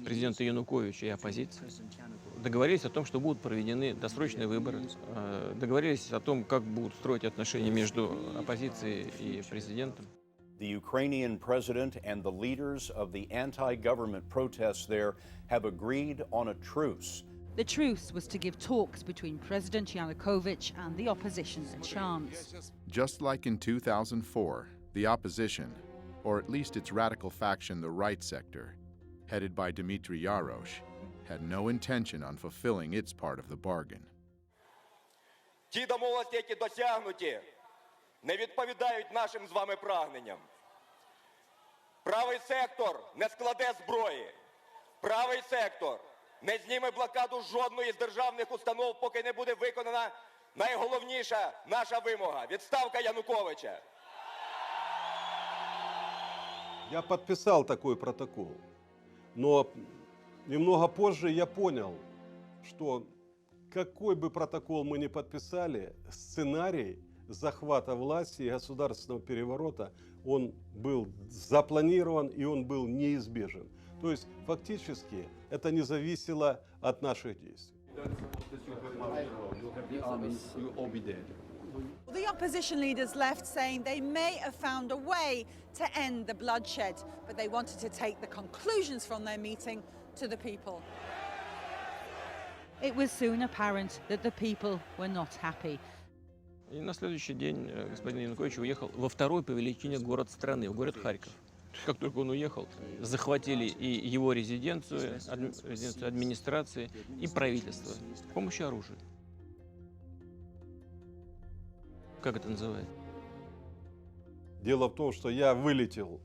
президента Януковича и оппозиции. Договорились о том, что будут проведены досрочные выборы. Договорились о том, как будут строить отношения между оппозицией и президентом. The Ukrainian president and the leaders of the anti-government protests there have agreed on a truce. The truce was to give talks between President Yanukovych and the opposition a chance. Just like in 2004, the opposition, or at least its radical faction, the right sector, headed by Dmitry Yarosh, had no intention on fulfilling its part of the bargain. Ті домовленості, які досягнуті, не відповідають нашим з вами прагненням. Правий сектор не складе зброї. Правий сектор не зніме блокаду жодної з державних установ, поки не буде виконана найголовніша наша вимога – відставка Януковича. Я подписал такой протокол, но немного позже я понял, что какой бы протокол мы ни подписали, сценарий захвата власти и государственного переворота, он был запланирован и он был неизбежен. То есть фактически это не зависело от наших действий. The opposition leaders left saying they may have found a way to end the bloodshed, but they wanted to take the conclusions from their meeting to the people. It was soon apparent that the people were not happy. И на следующий день господин Янукович уехал во второй по величине город страны, в город Харьков. Как только он уехал, захватили и его резиденцию, резиденцию администрации, и правительство с помощью оружия. Как это называется? Дело в том, что я вылетел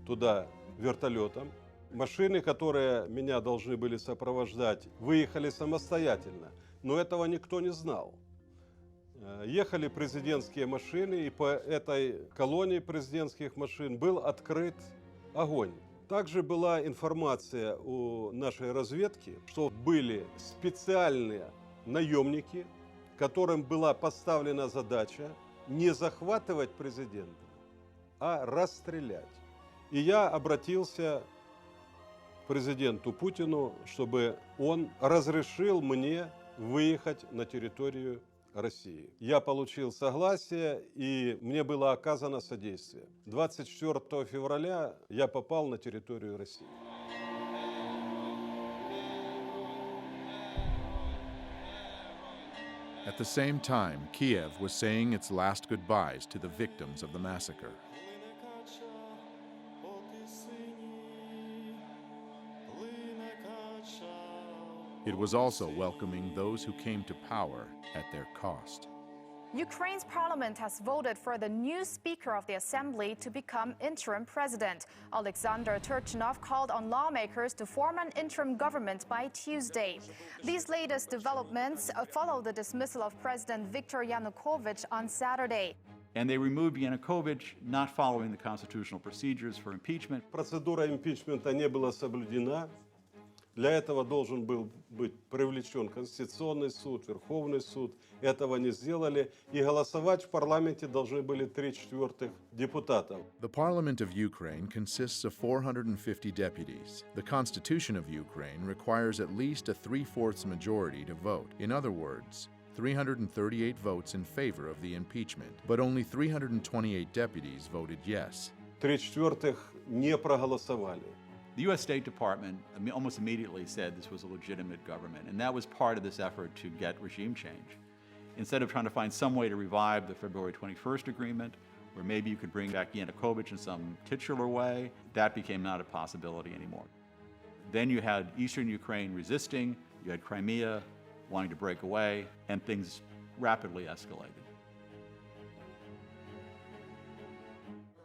туда вертолетом. Машины, которые меня должны были сопровождать, выехали самостоятельно, но этого никто не знал. Ехали президентские машины, и по этой колонне президентских машин был открыт огонь. Также была информация у нашей разведки, что были специальные наемники, которым была поставлена задача не захватывать президента, а расстрелять. И я обратился к президенту Путину, чтобы он разрешил мне выехать на территорию России. Я получил согласие, и мне было оказано содействие. 24 февраля я попал на территорию России. At the same time, Kiev was saying its last goodbyes to the victims of the massacre. It was also welcoming those who came to power at their cost. Ukraine's parliament has voted for the new Speaker of the Assembly to become interim president. Alexander Turchinov called on lawmakers to form an interim government by Tuesday. These latest developments follow the dismissal of President Victor Yanukovych on Saturday. And they removed Yanukovych, not following the constitutional procedures for impeachment. Процедура импичмента не была соблюдена. Для этого должен был быть привлечен Конституционный суд, Верховный суд. Этого не сделали. И голосовать в парламенте должны были 3/4 депутатов. The parliament of Ukraine consists of 450 deputies. The constitution of Ukraine requires at least a 3/4 majority to vote. In other words, 338 votes in favor of the impeachment, but only 328 deputies voted yes. 3/4 не проголосовали. The U.S. State Department almost immediately said this was a legitimate government, and that was part of this effort to get regime change. Instead of trying to find some way to revive the February 21st agreement, where maybe you could bring back Yanukovych in some titular way, that became not a possibility anymore. Then you had eastern Ukraine resisting, you had Crimea wanting to break away, and things rapidly escalated.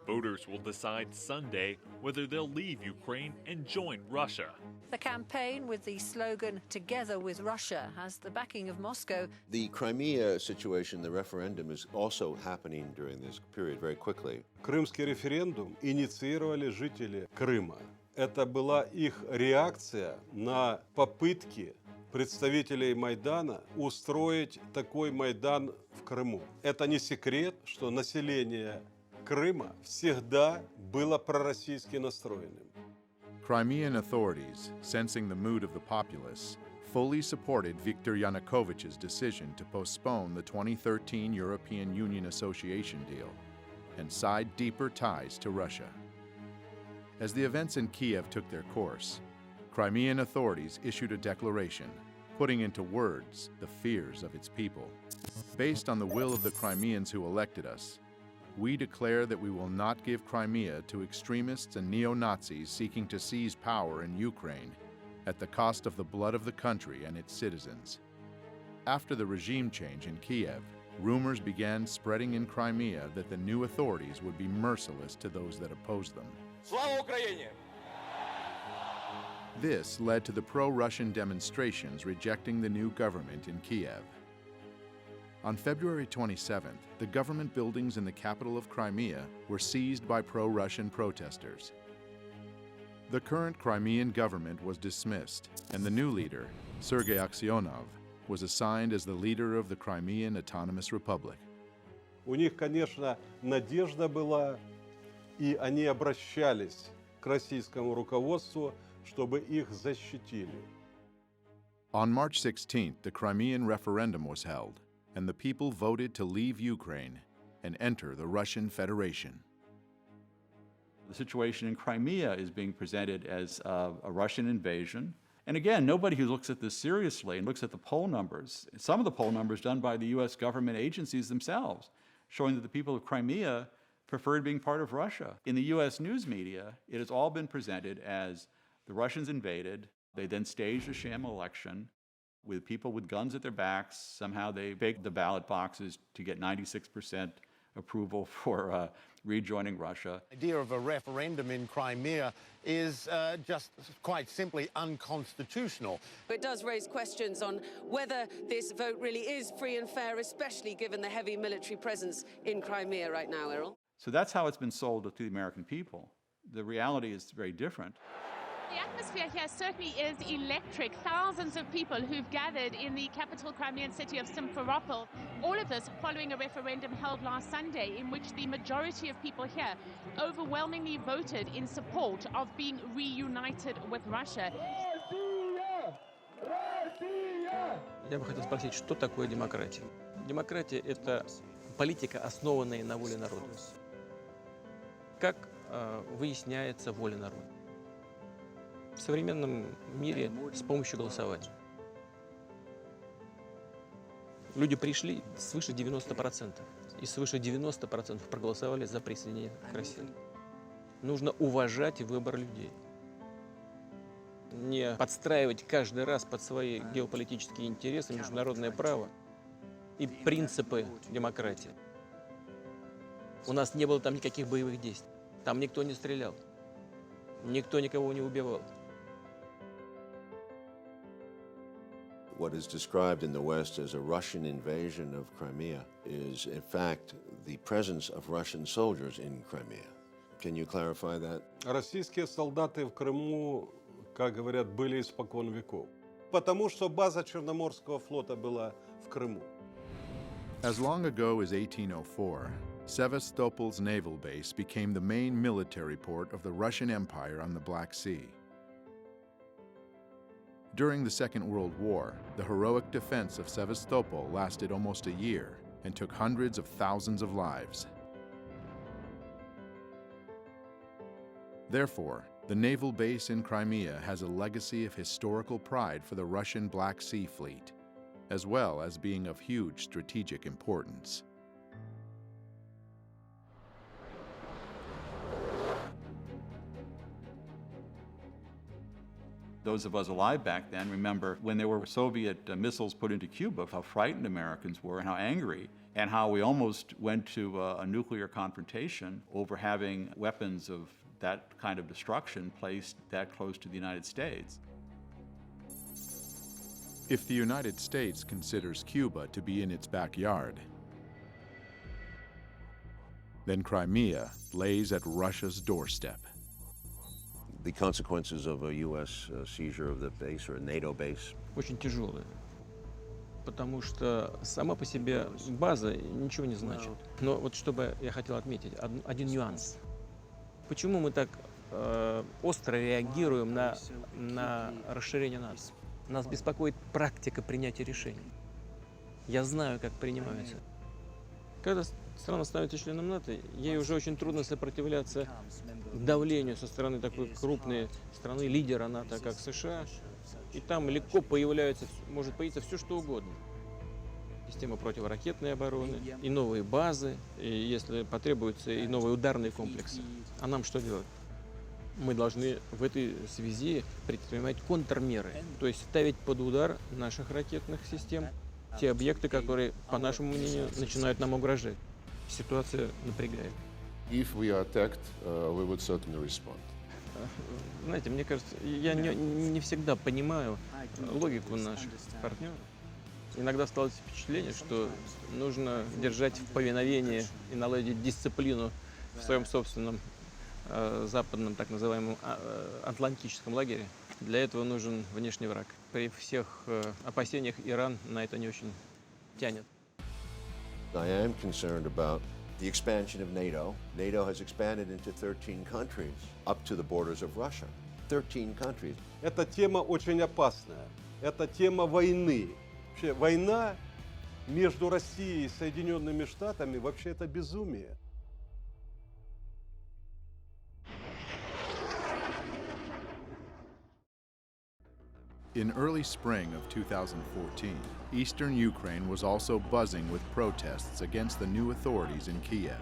Voters will decide Sunday whether they'll leave Ukraine and join Russia. The campaign with the slogan "Together with Russia" has the backing of Moscow. The Crimea situation, the referendum, is also happening during this period very quickly. Крымский референдум инициировали жители Крыма. Это была их реакция на попытки представителей Майдана устроить такой Майдан в Крыму. Это не секрет, что население Крыма всегда было пророссийски настроенным. Crimean authorities, sensing the mood of the populace, fully supported Viktor Yanukovych's decision to postpone the 2013 European Union Association deal and side deeper ties to Russia. As the events in Kiev took their course, Crimean authorities issued a declaration, putting into words the fears of its people. Based on the will of the Crimeans who elected us, we declare that we will not give Crimea to extremists and neo-Nazis seeking to seize power in Ukraine at the cost of the blood of the country and its citizens. After the regime change in Kiev, rumors began spreading in Crimea that the new authorities would be merciless to those that opposed them. Слава Україні! This led to the pro-Russian demonstrations rejecting the new government in Kiev. On February 27th, the government buildings in the capital of Crimea were seized by pro-Russian protesters. The current Crimean government was dismissed, and the new leader, Sergei Aksyonov, was assigned as the leader of the Crimean Autonomous Republic. У них, конечно, надежда была, и они обращались к российскому руководству, чтобы их защитили. On March 16th, the Crimean referendum was held, and the people voted to leave Ukraine and enter the Russian Federation. The situation in Crimea is being presented as a Russian invasion. And again, nobody who looks at this seriously and looks at the poll numbers, some of the poll numbers done by the US government agencies themselves, showing that the people of Crimea preferred being part of Russia. In the US news media, it has all been presented as the Russians invaded, they then staged a sham election, with people with guns at their backs. Somehow they faked the ballot boxes to get 96% approval for rejoining Russia. The idea of a referendum in Crimea is just quite simply unconstitutional. It does raise questions on whether this vote really is free and fair, especially given the heavy military presence in Crimea right now, Errol. So that's how it's been sold to the American people. The reality is very different. The atmosphere here certainly is electric. Thousands of people who've gathered in the capital Crimean city of Simferopol. All of this following a referendum held last Sunday in which the majority of people here overwhelmingly voted in support of being reunited with Russia. Я бы хотел спросить, что такое демократия? Демократия – это политика, основанная на воле народа. Как выясняется воля народа? В современном мире с помощью голосования. Люди пришли свыше 90%, и свыше 90% проголосовали за присоединение к России. Нужно уважать выбор людей. Не подстраивать каждый раз под свои геополитические интересы, международное право и принципы демократии. У нас не было там никаких боевых действий. Там никто не стрелял. Никто никого не убивал. What is described in the West as a Russian invasion of Crimea is, in fact, the presence of Russian soldiers in Crimea. Can you clarify that? Российские солдаты в Крыму, как говорят, были испокон веков. Потому что база Черноморского флота была в Крыму. As long ago as 1804, Sevastopol's naval base became the main military port of the Russian Empire on the Black Sea. During the Second World War, the heroic defense of Sevastopol lasted almost a year and took hundreds of thousands of lives. Therefore, the naval base in Crimea has a legacy of historical pride for the Russian Black Sea Fleet, as well as being of huge strategic importance. Those of us alive back then remember when there were Soviet missiles put into Cuba, how frightened Americans were and how angry, and how we almost went to a nuclear confrontation over having weapons of that kind of destruction placed that close to the United States. If the United States considers Cuba to be in its backyard, then Crimea lays at Russia's doorstep. The consequences of a U.S. seizure of the base or a NATO base? Очень тяжелые. Потому что сама по себе база ничего не значит. Но вот чтобы я хотел отметить один нюанс. Почему мы так остро реагируем на расширение НАТО? Нас беспокоит практика принятия решений. Я знаю, как принимаются. Когда страна становится членом НАТО, ей уже очень трудно сопротивляться давлению со стороны такой крупной страны, лидера НАТО, как США. И там легко может появиться все, что угодно. Система противоракетной обороны, и новые базы, и, если потребуется, и новые ударные комплексы. А нам что делать? Мы должны в этой связи предпринимать контрмеры, то есть ставить под удар наших ракетных систем те объекты, которые, по нашему мнению, начинают нам угрожать. Ситуация напрягает. If we are attacked, we would certainly respond. Знаете, мне кажется, я не всегда понимаю логику наших партнеров. Иногда сталось впечатление, что нужно держать в повиновении и наладить дисциплину в своем собственном западном, так называемом, атлантическом лагере. Для этого нужен внешний враг. При всех опасениях Иран на это не очень тянет. I am concerned about the expansion of NATO. NATO has expanded into 13 countries, up to the borders of Russia. 13 countries. Эта тема очень опасная. Это тема войны. Вообще, война между Россией и Соединенными Штатами вообще это безумие. In early spring of 2014, eastern Ukraine was also buzzing with protests against the new authorities in Kiev.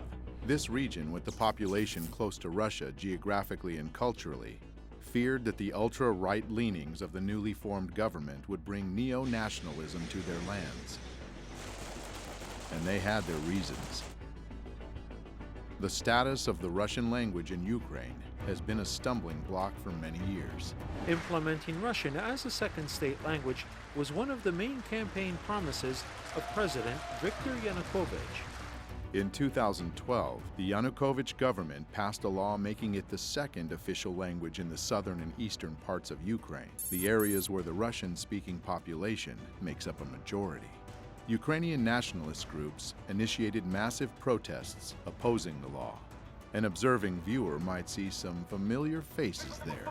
This region, with the population close to Russia geographically and culturally, feared that the ultra-right leanings of the newly formed government would bring neo-nationalism to their lands. And they had their reasons. The status of the Russian language in Ukraine has been a stumbling block for many years. Implementing Russian as a second state language was one of the main campaign promises of President Viktor Yanukovych. In 2012, the Yanukovych government passed a law making it the second official language in the southern and eastern parts of Ukraine, the areas where the Russian-speaking population makes up a majority. Ukrainian nationalist groups initiated massive protests opposing the law. An observing viewer might see some familiar faces there.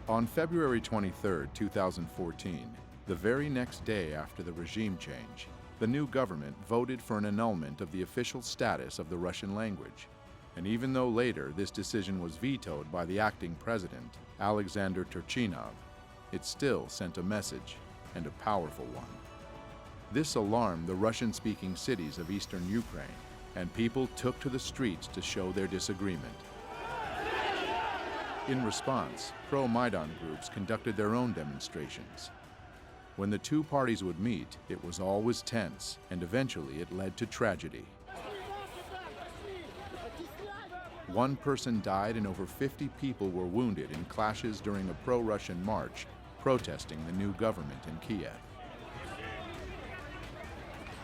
On February 23, 2014, the very next day after the regime change, the new government voted for an annulment of the official status of the Russian language. And even though later this decision was vetoed by the acting president, Alexander Turchinov, it still sent a message, and a powerful one. This alarmed the Russian-speaking cities of eastern Ukraine, and people took to the streets to show their disagreement. In response, pro-Maidan groups conducted their own demonstrations. When the two parties would meet, it was always tense, and eventually it led to tragedy. One person died and over 50 people were wounded in clashes during a pro-Russian march protesting the new government in Kiev.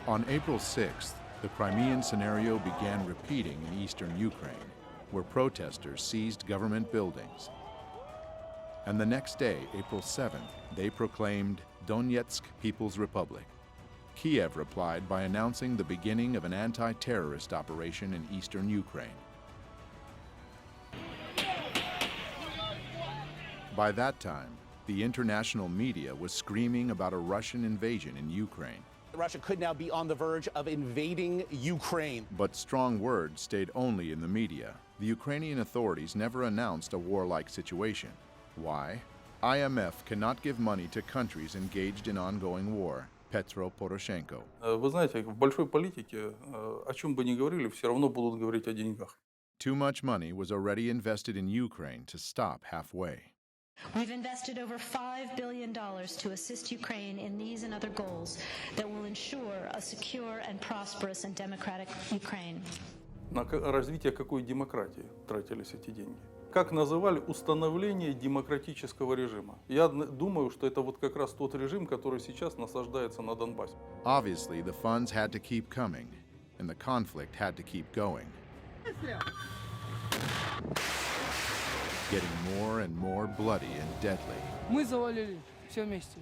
On April 6th, the Crimean scenario began repeating in eastern Ukraine, where protesters seized government buildings. And the next day, April 7th, they proclaimed Donetsk People's Republic. Kiev replied by announcing the beginning of an anti-terrorist operation in eastern Ukraine. By that time, the international media was screaming about a Russian invasion in Ukraine. Russia could now be on the verge of invading Ukraine. But strong words stayed only in the media. The Ukrainian authorities never announced a warlike situation. Why? IMF cannot give money to countries engaged in ongoing war. Petro Poroshenko. Вы знаете, в большой политике, о чем бы ни говорили, все равно будут говорить о деньгах. Too much money was already invested in Ukraine to stop halfway. We've invested over $5 billion to assist Ukraine in these and other goals that will ensure a secure and prosperous and democratic Ukraine. На развитие какой демократии тратились эти деньги? Как называли установление демократического режима? Я думаю, что это вот как раз тот режим, который сейчас насаждается на Донбассе. Obviously, the funds had to keep coming, and the conflict had to keep going, getting more and more bloody and deadly. Мы завалили все вместе.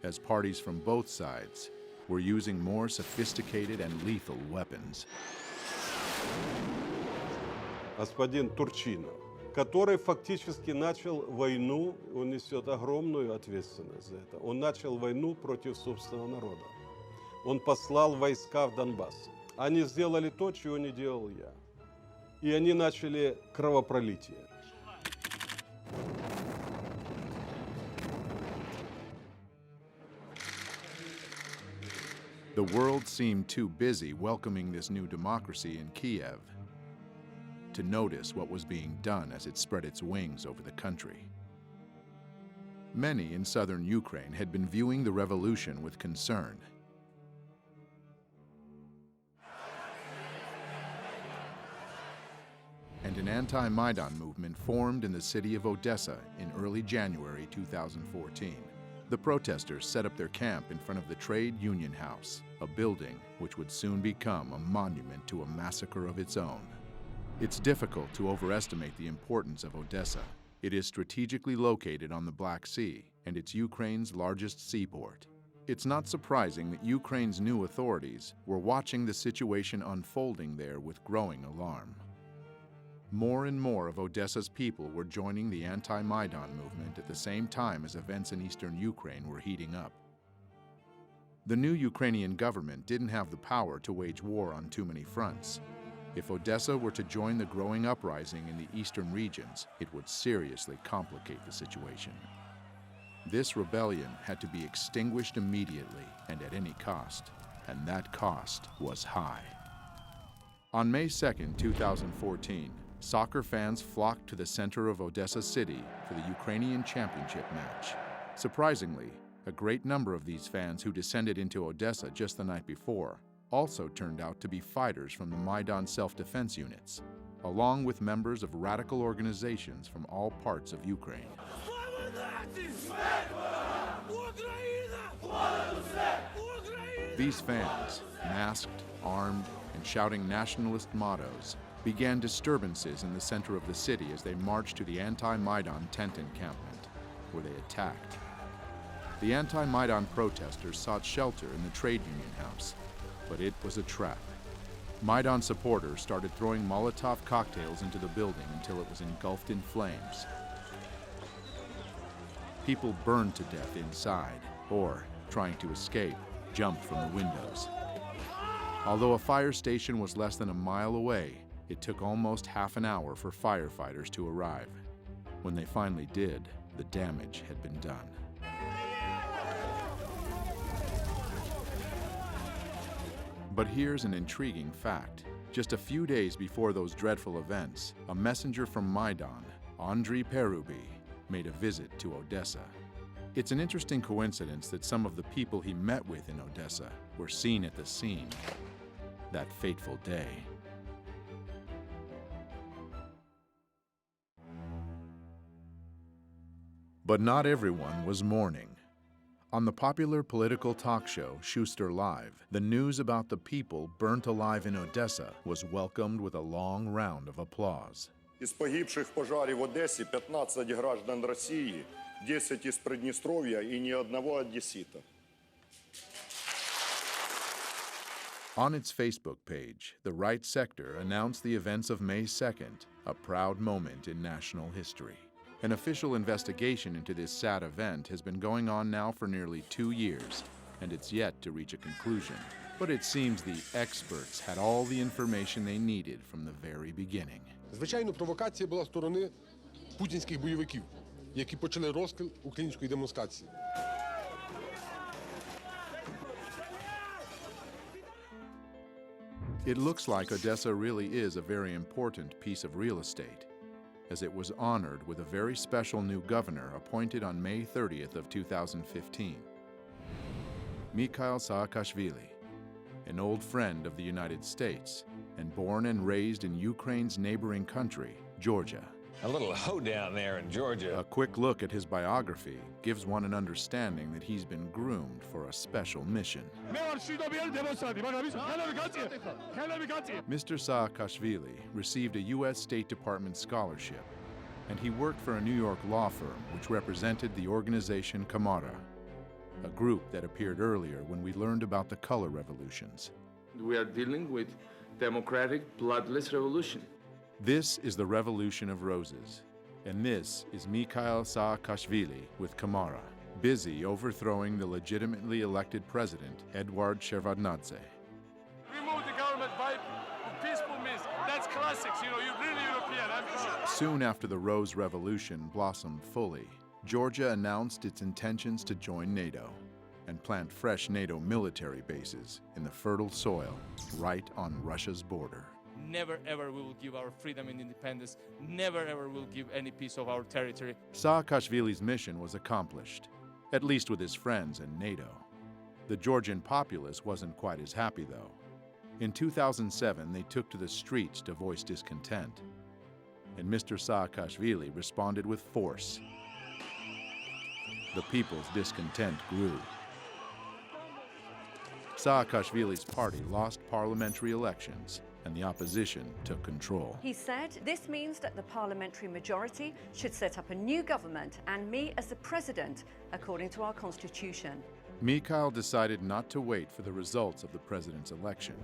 As parties from both sides were using more sophisticated and lethal weapons. Господин Турчинов, который фактически начал войну, он несет огромную ответственность за это. Он начал войну против собственного народа. Он послал войска в Донбасс. Они сделали то, чего не делал я. И они начали кровопролитие. The world seemed too busy welcoming this new democracy in Kiev to notice what was being done as it spread its wings over the country. Many in southern Ukraine had been viewing the revolution with concern. And an anti-Maidan movement formed in the city of Odessa in early January 2014. The protesters set up their camp in front of the Trade Union House, a building which would soon become a monument to a massacre of its own. It's difficult to overestimate the importance of Odessa. It is strategically located on the Black Sea, and it's Ukraine's largest seaport. It's not surprising that Ukraine's new authorities were watching the situation unfolding there with growing alarm. More and more of Odessa's people were joining the anti-Maidan movement at the same time as events in eastern Ukraine were heating up. The new Ukrainian government didn't have the power to wage war on too many fronts. If Odessa were to join the growing uprising in the eastern regions, it would seriously complicate the situation. This rebellion had to be extinguished immediately and at any cost, and that cost was high. On May 2, 2014, soccer fans flocked to the center of Odessa City for the Ukrainian championship match. Surprisingly, a great number of these fans who descended into Odessa just the night before also turned out to be fighters from the Maidan self-defense units, along with members of radical organizations from all parts of Ukraine. These fans, masked, armed, and shouting nationalist mottos, began disturbances in the center of the city as they marched to the anti-Maidan tent encampment, where they attacked. The anti-Maidan protesters sought shelter in the Trade Union House, but it was a trap. Maidan supporters started throwing Molotov cocktails into the building until it was engulfed in flames. People burned to death inside, or, trying to escape, jumped from the windows. Although a fire station was less than a mile away, it took almost half an hour for firefighters to arrive. When they finally did, the damage had been done. But here's an intriguing fact. Just a few days before those dreadful events, a messenger from Maidan, Andriy Perubi, made a visit to Odessa. It's an interesting coincidence that some of the people he met with in Odessa were seen at the scene that fateful day. But not everyone was mourning. On the popular political talk show Schuster Live, the news about the people burnt alive in Odessa was welcomed with a long round of applause. Из погибших в пожаре в Одессе 15 граждан России, 10 из Приднестровья и ни одного одессита. On its Facebook page, the right sector announced the events of May 2nd, a proud moment in national history. An official investigation into this sad event has been going on now for nearly 2 years, and it's yet to reach a conclusion. But it seems the experts had all the information they needed from the very beginning. Звичайно, провокація була з сторони путінських бойовиків, які почали розстріл української демонстрації. It looks like Odessa really is a very important piece of real estate, as it was honored with a very special new governor appointed on May 30th of 2015. Mikhail Saakashvili, an old friend of the United States and born and raised in Ukraine's neighboring country, Georgia. A little hoedown there in Georgia. A quick look at his biography gives one an understanding that he's been groomed for a special mission. Mr. Saakashvili received a U.S. State Department scholarship, and he worked for a New York law firm which represented the organization Kamara, a group that appeared earlier when we learned about the color revolutions. We are dealing with democratic, bloodless revolution. This is the Revolution of Roses, and this is Mikhail Saakashvili with Kamara, busy overthrowing the legitimately elected president, Eduard Shevardnadze. Remove the government by peaceful means. That's classics, you know, you're really European. Soon after the Rose Revolution blossomed fully, Georgia announced its intentions to join NATO and plant fresh NATO military bases in the fertile soil right on Russia's border. Never ever we will give our freedom and independence. Never ever will give any piece of our territory. Saakashvili's mission was accomplished, at least with his friends in NATO. The Georgian populace wasn't quite as happy, though. In 2007, they took to the streets to voice discontent, and Mr. Saakashvili responded with force. The people's discontent grew. Saakashvili's party lost parliamentary elections, and the opposition took control. He said this means that the parliamentary majority should set up a new government and me as the president, according to our constitution. Mikhail decided not to wait for the results of the president's election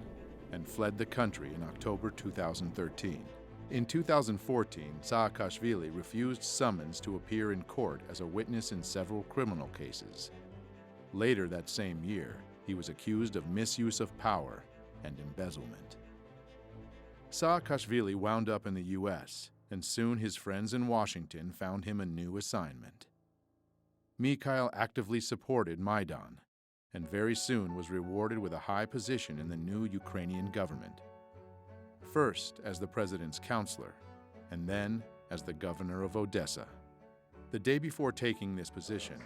and fled the country in October 2013. In 2014, Saakashvili refused summons to appear in court as a witness in several criminal cases. Later that same year, he was accused of misuse of power and embezzlement. Saakashvili wound up in the U.S., and soon his friends in Washington found him a new assignment. Mikhail actively supported Maidan, and very soon was rewarded with a high position in the new Ukrainian government. First as the president's counselor, and then as the governor of Odessa. The day before taking this position,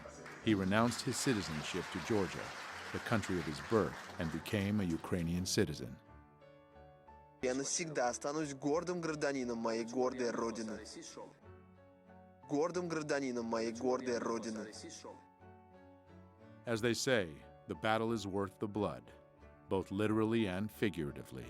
he renounced his citizenship to Georgia, the country of his birth, and became a Ukrainian citizen. Я навсегда останусь гордым гражданином моей гордой родины. Гордым гражданином моей гордой родины. As they say, the battle is worth the blood, both literally and figuratively.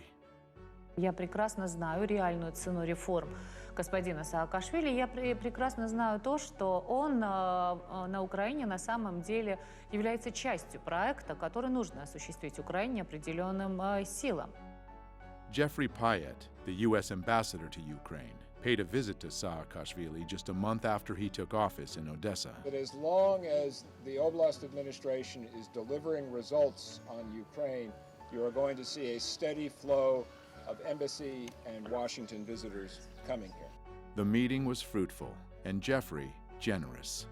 Я прекрасно знаю реальную цену реформ господина Саакашвили. Я прекрасно знаю то, что он на Украине на самом деле является частью проекта, который нужно осуществить Украине определенным силам. Jeffrey Payet, the U.S. ambassador to Ukraine, paid a visit to Saakashvili just a month after he took office in Odessa. That as long as the Oblast administration is delivering results on Ukraine, you are going to see a steady flow of embassy and Washington visitors coming here. The meeting was fruitful, and Jeffrey generous.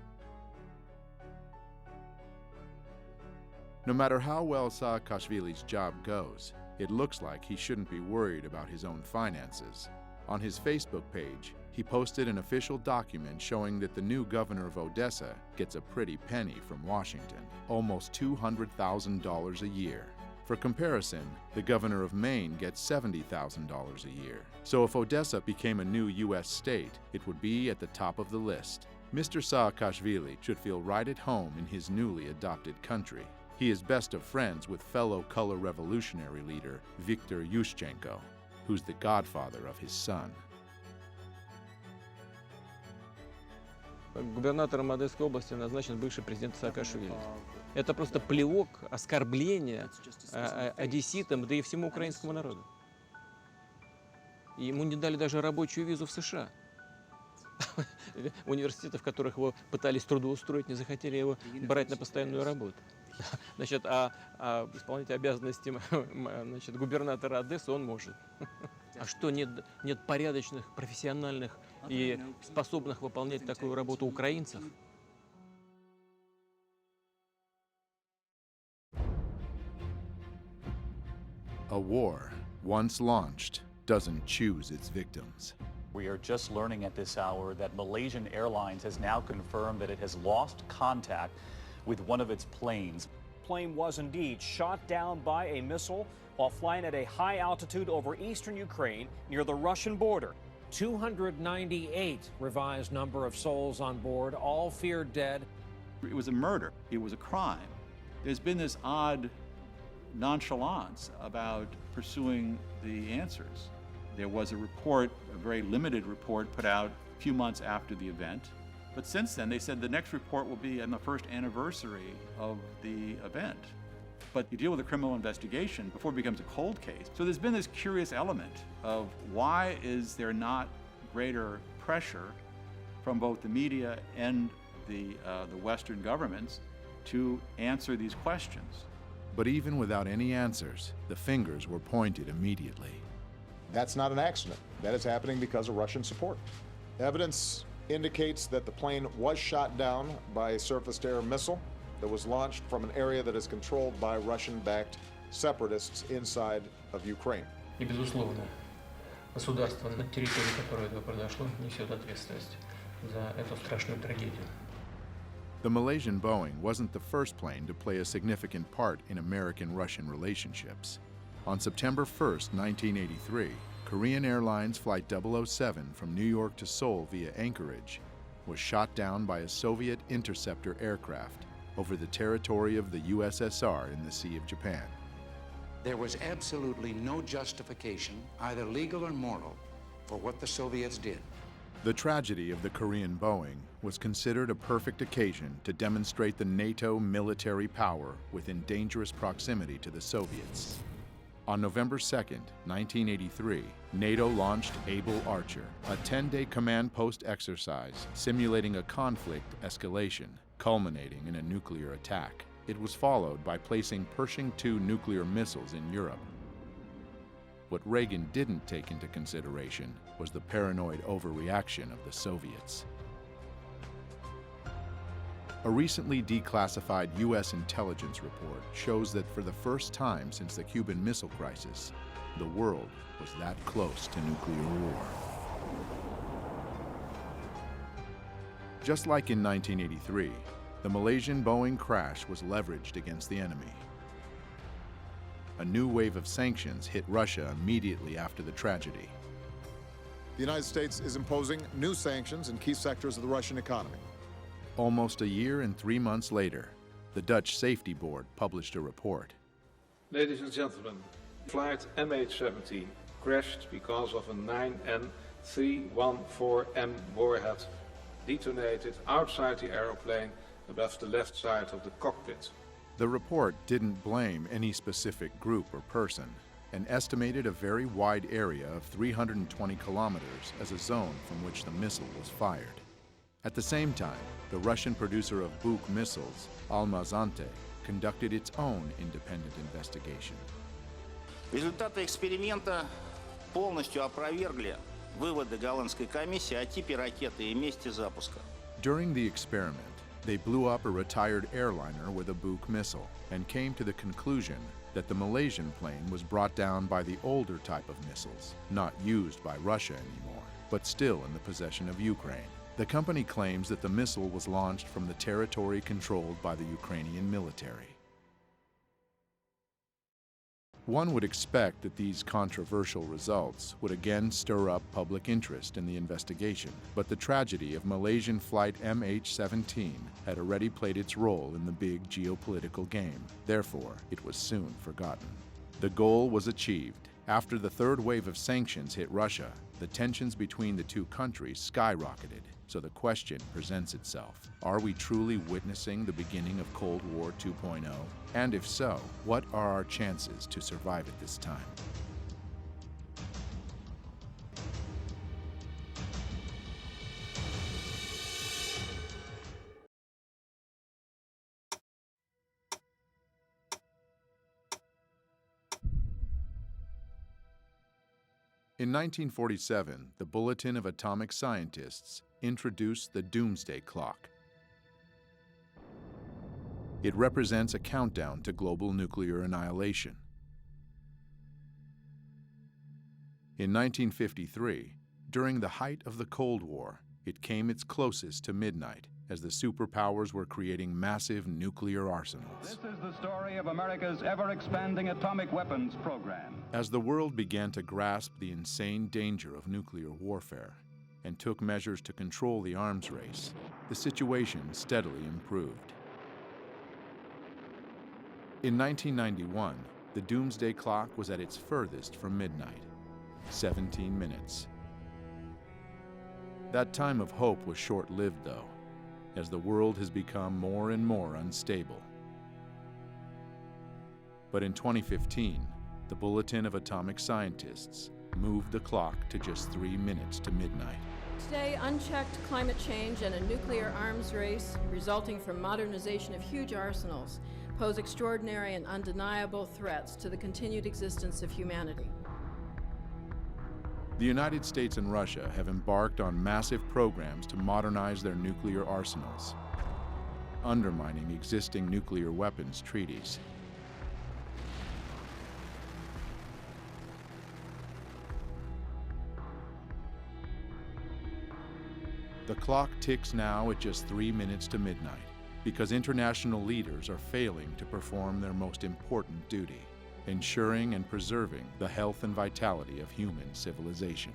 No matter how well Saakashvili's job goes, it looks like he shouldn't be worried about his own finances. On his Facebook page, he posted an official document showing that the new governor of Odessa gets a pretty penny from Washington, almost $200,000 a year. For comparison, the governor of Maine gets $70,000 a year. So if Odessa became a new U.S. state, it would be at the top of the list. Mr. Saakashvili should feel right at home in his newly adopted country. He is best of friends with fellow color revolutionary leader Viktor Yushchenko, who's the godfather of his son. Губернатором Одесской области назначен бывший президент Саакашвили. Это просто плевок, оскорбление одесситам, да и всему украинскому народу. И ему не дали даже рабочую визу в США. Университеты, в которых его пытались трудоустроить, не захотели его брать на постоянную работу. Значит, а исполнять обязанности губернатора Одессы он может. А что, нет порядочных, профессиональных и способных выполнять такую работу украинцев? A war once launched, doesn't choose its victims. We are just learning at this hour that Malaysian Airlines has now confirmed that it has lost contact with one of its planes. The plane was indeed shot down by a missile while flying at a high altitude over eastern Ukraine near the Russian border. 298 revised number of souls on board, all feared dead. It was a murder. It was a crime. There's been this odd nonchalance about pursuing the answers. There was a report, a very limited report, put out a few months after the event. But since then, they said the next report will be on the first anniversary of the event. But you deal with a criminal investigation before it becomes a cold case. So there's been this curious element of why is there not greater pressure from both the media and the Western governments to answer these questions. But even without any answers, the fingers were pointed immediately. That's not an accident. That is happening because of Russian support. Evidence indicates that the plane was shot down by a surface-to-air missile that was launched from an area that is controlled by Russian-backed separatists inside of Ukraine. И, безусловно, государство, на территории которого это произошло, несет ответственность за эту страшную трагедию. The Malaysian Boeing wasn't the first plane to play a significant part in American-Russian relationships. On September 1st, 1983, Korean Airlines Flight 007 from New York to Seoul via Anchorage was shot down by a Soviet interceptor aircraft over the territory of the USSR in the Sea of Japan. There was absolutely no justification, either legal or moral, for what the Soviets did. The tragedy of the Korean Boeing was considered a perfect occasion to demonstrate the NATO military power within dangerous proximity to the Soviets. On November 2nd, 1983, NATO launched Able Archer, a 10-day command post exercise simulating a conflict escalation, culminating in a nuclear attack. It was followed by placing Pershing II nuclear missiles in Europe. What Reagan didn't take into consideration was the paranoid overreaction of the Soviets. A recently declassified U.S. intelligence report shows that for the first time since the Cuban Missile Crisis, the world was that close to nuclear war. Just like in 1983, the Malaysian Boeing crash was leveraged against the enemy. A new wave of sanctions hit Russia immediately after the tragedy. The United States is imposing new sanctions in key sectors of the Russian economy. Almost a year and 3 months later, the Dutch Safety Board published a report. Ladies and gentlemen, flight MH17 crashed because of a 9N314M warhead detonated outside the aeroplane above the left side of the cockpit. The report didn't blame any specific group or person and estimated a very wide area of 320 kilometers as a zone from which the missile was fired. At the same time, the Russian producer of Buk missiles, Almaz-Antey, conducted its own independent investigation. Результаты эксперимента полностью опровергли выводы голландской комиссии о типе ракеты и месте запуска. During the experiment, they blew up a retired airliner with a Buk missile and came to the conclusion that the Malaysian plane was brought down by the older type of missiles, not used by Russia anymore, but still in the possession of Ukraine. The company claims that the missile was launched from the territory controlled by the Ukrainian military. One would expect that these controversial results would again stir up public interest in the investigation, but the tragedy of Malaysian flight MH17 had already played its role in the big geopolitical game. Therefore, it was soon forgotten. The goal was achieved. After the third wave of sanctions hit Russia, the tensions between the two countries skyrocketed. So the question presents itself: are we truly witnessing the beginning of Cold War 2.0? And if so, what are our chances to survive at this time? In 1947, the Bulletin of Atomic Scientists introduced the Doomsday Clock. It represents a countdown to global nuclear annihilation. In 1953, during the height of the Cold War, it came its closest to midnight as the superpowers were creating massive nuclear arsenals. This is the story of America's ever-expanding atomic weapons program. As the world began to grasp the insane danger of nuclear warfare and took measures to control the arms race, the situation steadily improved. In 1991, the doomsday clock was at its furthest from midnight, 17 minutes. That time of hope was short-lived, though, as the world has become more and more unstable. But in 2015, the Bulletin of Atomic Scientists moved the clock to just 3 minutes to midnight. Today, unchecked climate change and a nuclear arms race resulting from modernization of huge arsenals pose extraordinary and undeniable threats to the continued existence of humanity. The United States and Russia have embarked on massive programs to modernize their nuclear arsenals, undermining existing nuclear weapons treaties. The clock ticks now at just 3 minutes to midnight because international leaders are failing to perform their most important duty, ensuring and preserving the health and vitality of human civilization.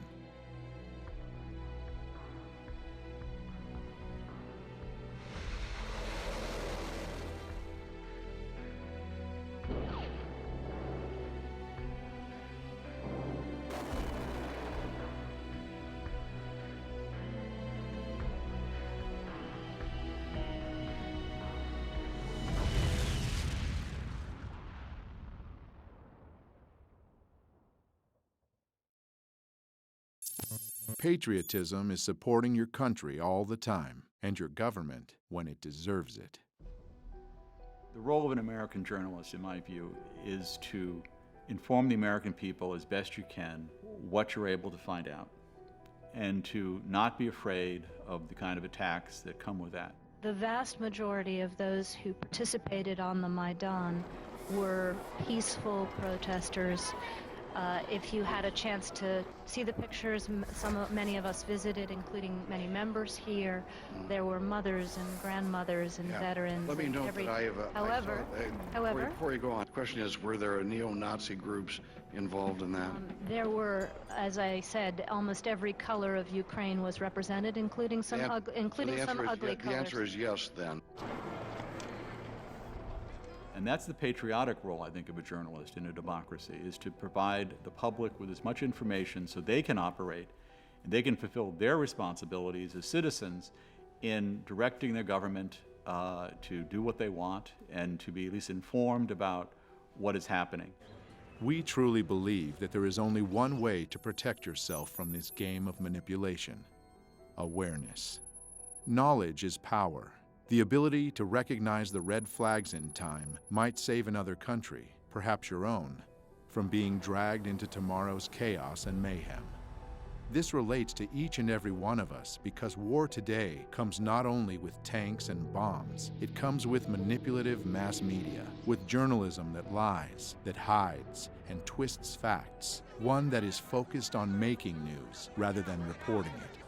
Patriotism is supporting your country all the time, and your government when it deserves it. The role of an American journalist, in my view, is to inform the American people as best you can what you're able to find out, and to not be afraid of the kind of attacks that come with that. The vast majority of those who participated on the Maidan were peaceful protesters. If you had a chance to see the pictures, many of us visited, including many members here. There were mothers and grandmothers and veterans. Let me note that I have However, before you go on, the question is, were there neo-Nazi groups involved in that? There were, as I said, almost every color of Ukraine was represented, including some ugly colors. The answer is yes, then. And that's the patriotic role, I think, of a journalist in a democracy, is to provide the public with as much information so they can operate and they can fulfill their responsibilities as citizens in directing their government to do what they want and to be at least informed about what is happening. We truly believe that there is only one way to protect yourself from this game of manipulation: awareness. Knowledge is power. The ability to recognize the red flags in time might save another country, perhaps your own, from being dragged into tomorrow's chaos and mayhem. This relates to each and every one of us because war today comes not only with tanks and bombs, it comes with manipulative mass media, with journalism that lies, that hides, and twists facts, one that is focused on making news rather than reporting it.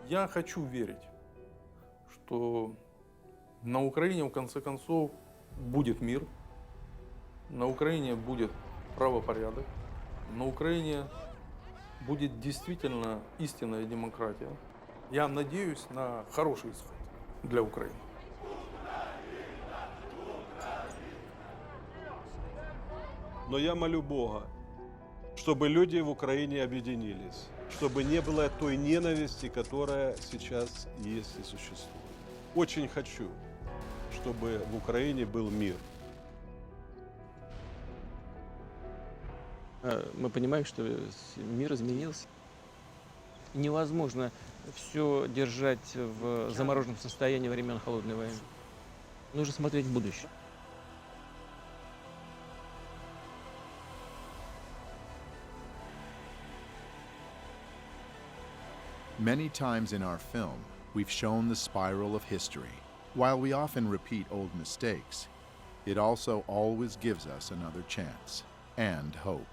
Я хочу верить, что на Украине, в конце концов, будет мир, на Украине будет правопорядок, на Украине будет действительно истинная демократия. Я надеюсь на хороший исход для Украины. Но я молю Бога, чтобы люди в Украине объединились, чтобы не было той ненависти, которая сейчас есть и существует. Очень хочу, чтобы в Украине был мир. Мы понимаем, что мир изменился. Невозможно все держать в замороженном состоянии времен Холодной войны. Нужно смотреть в будущее. Many times in our film, we've shown the spiral of history. While we often repeat old mistakes, it also always gives us another chance and hope.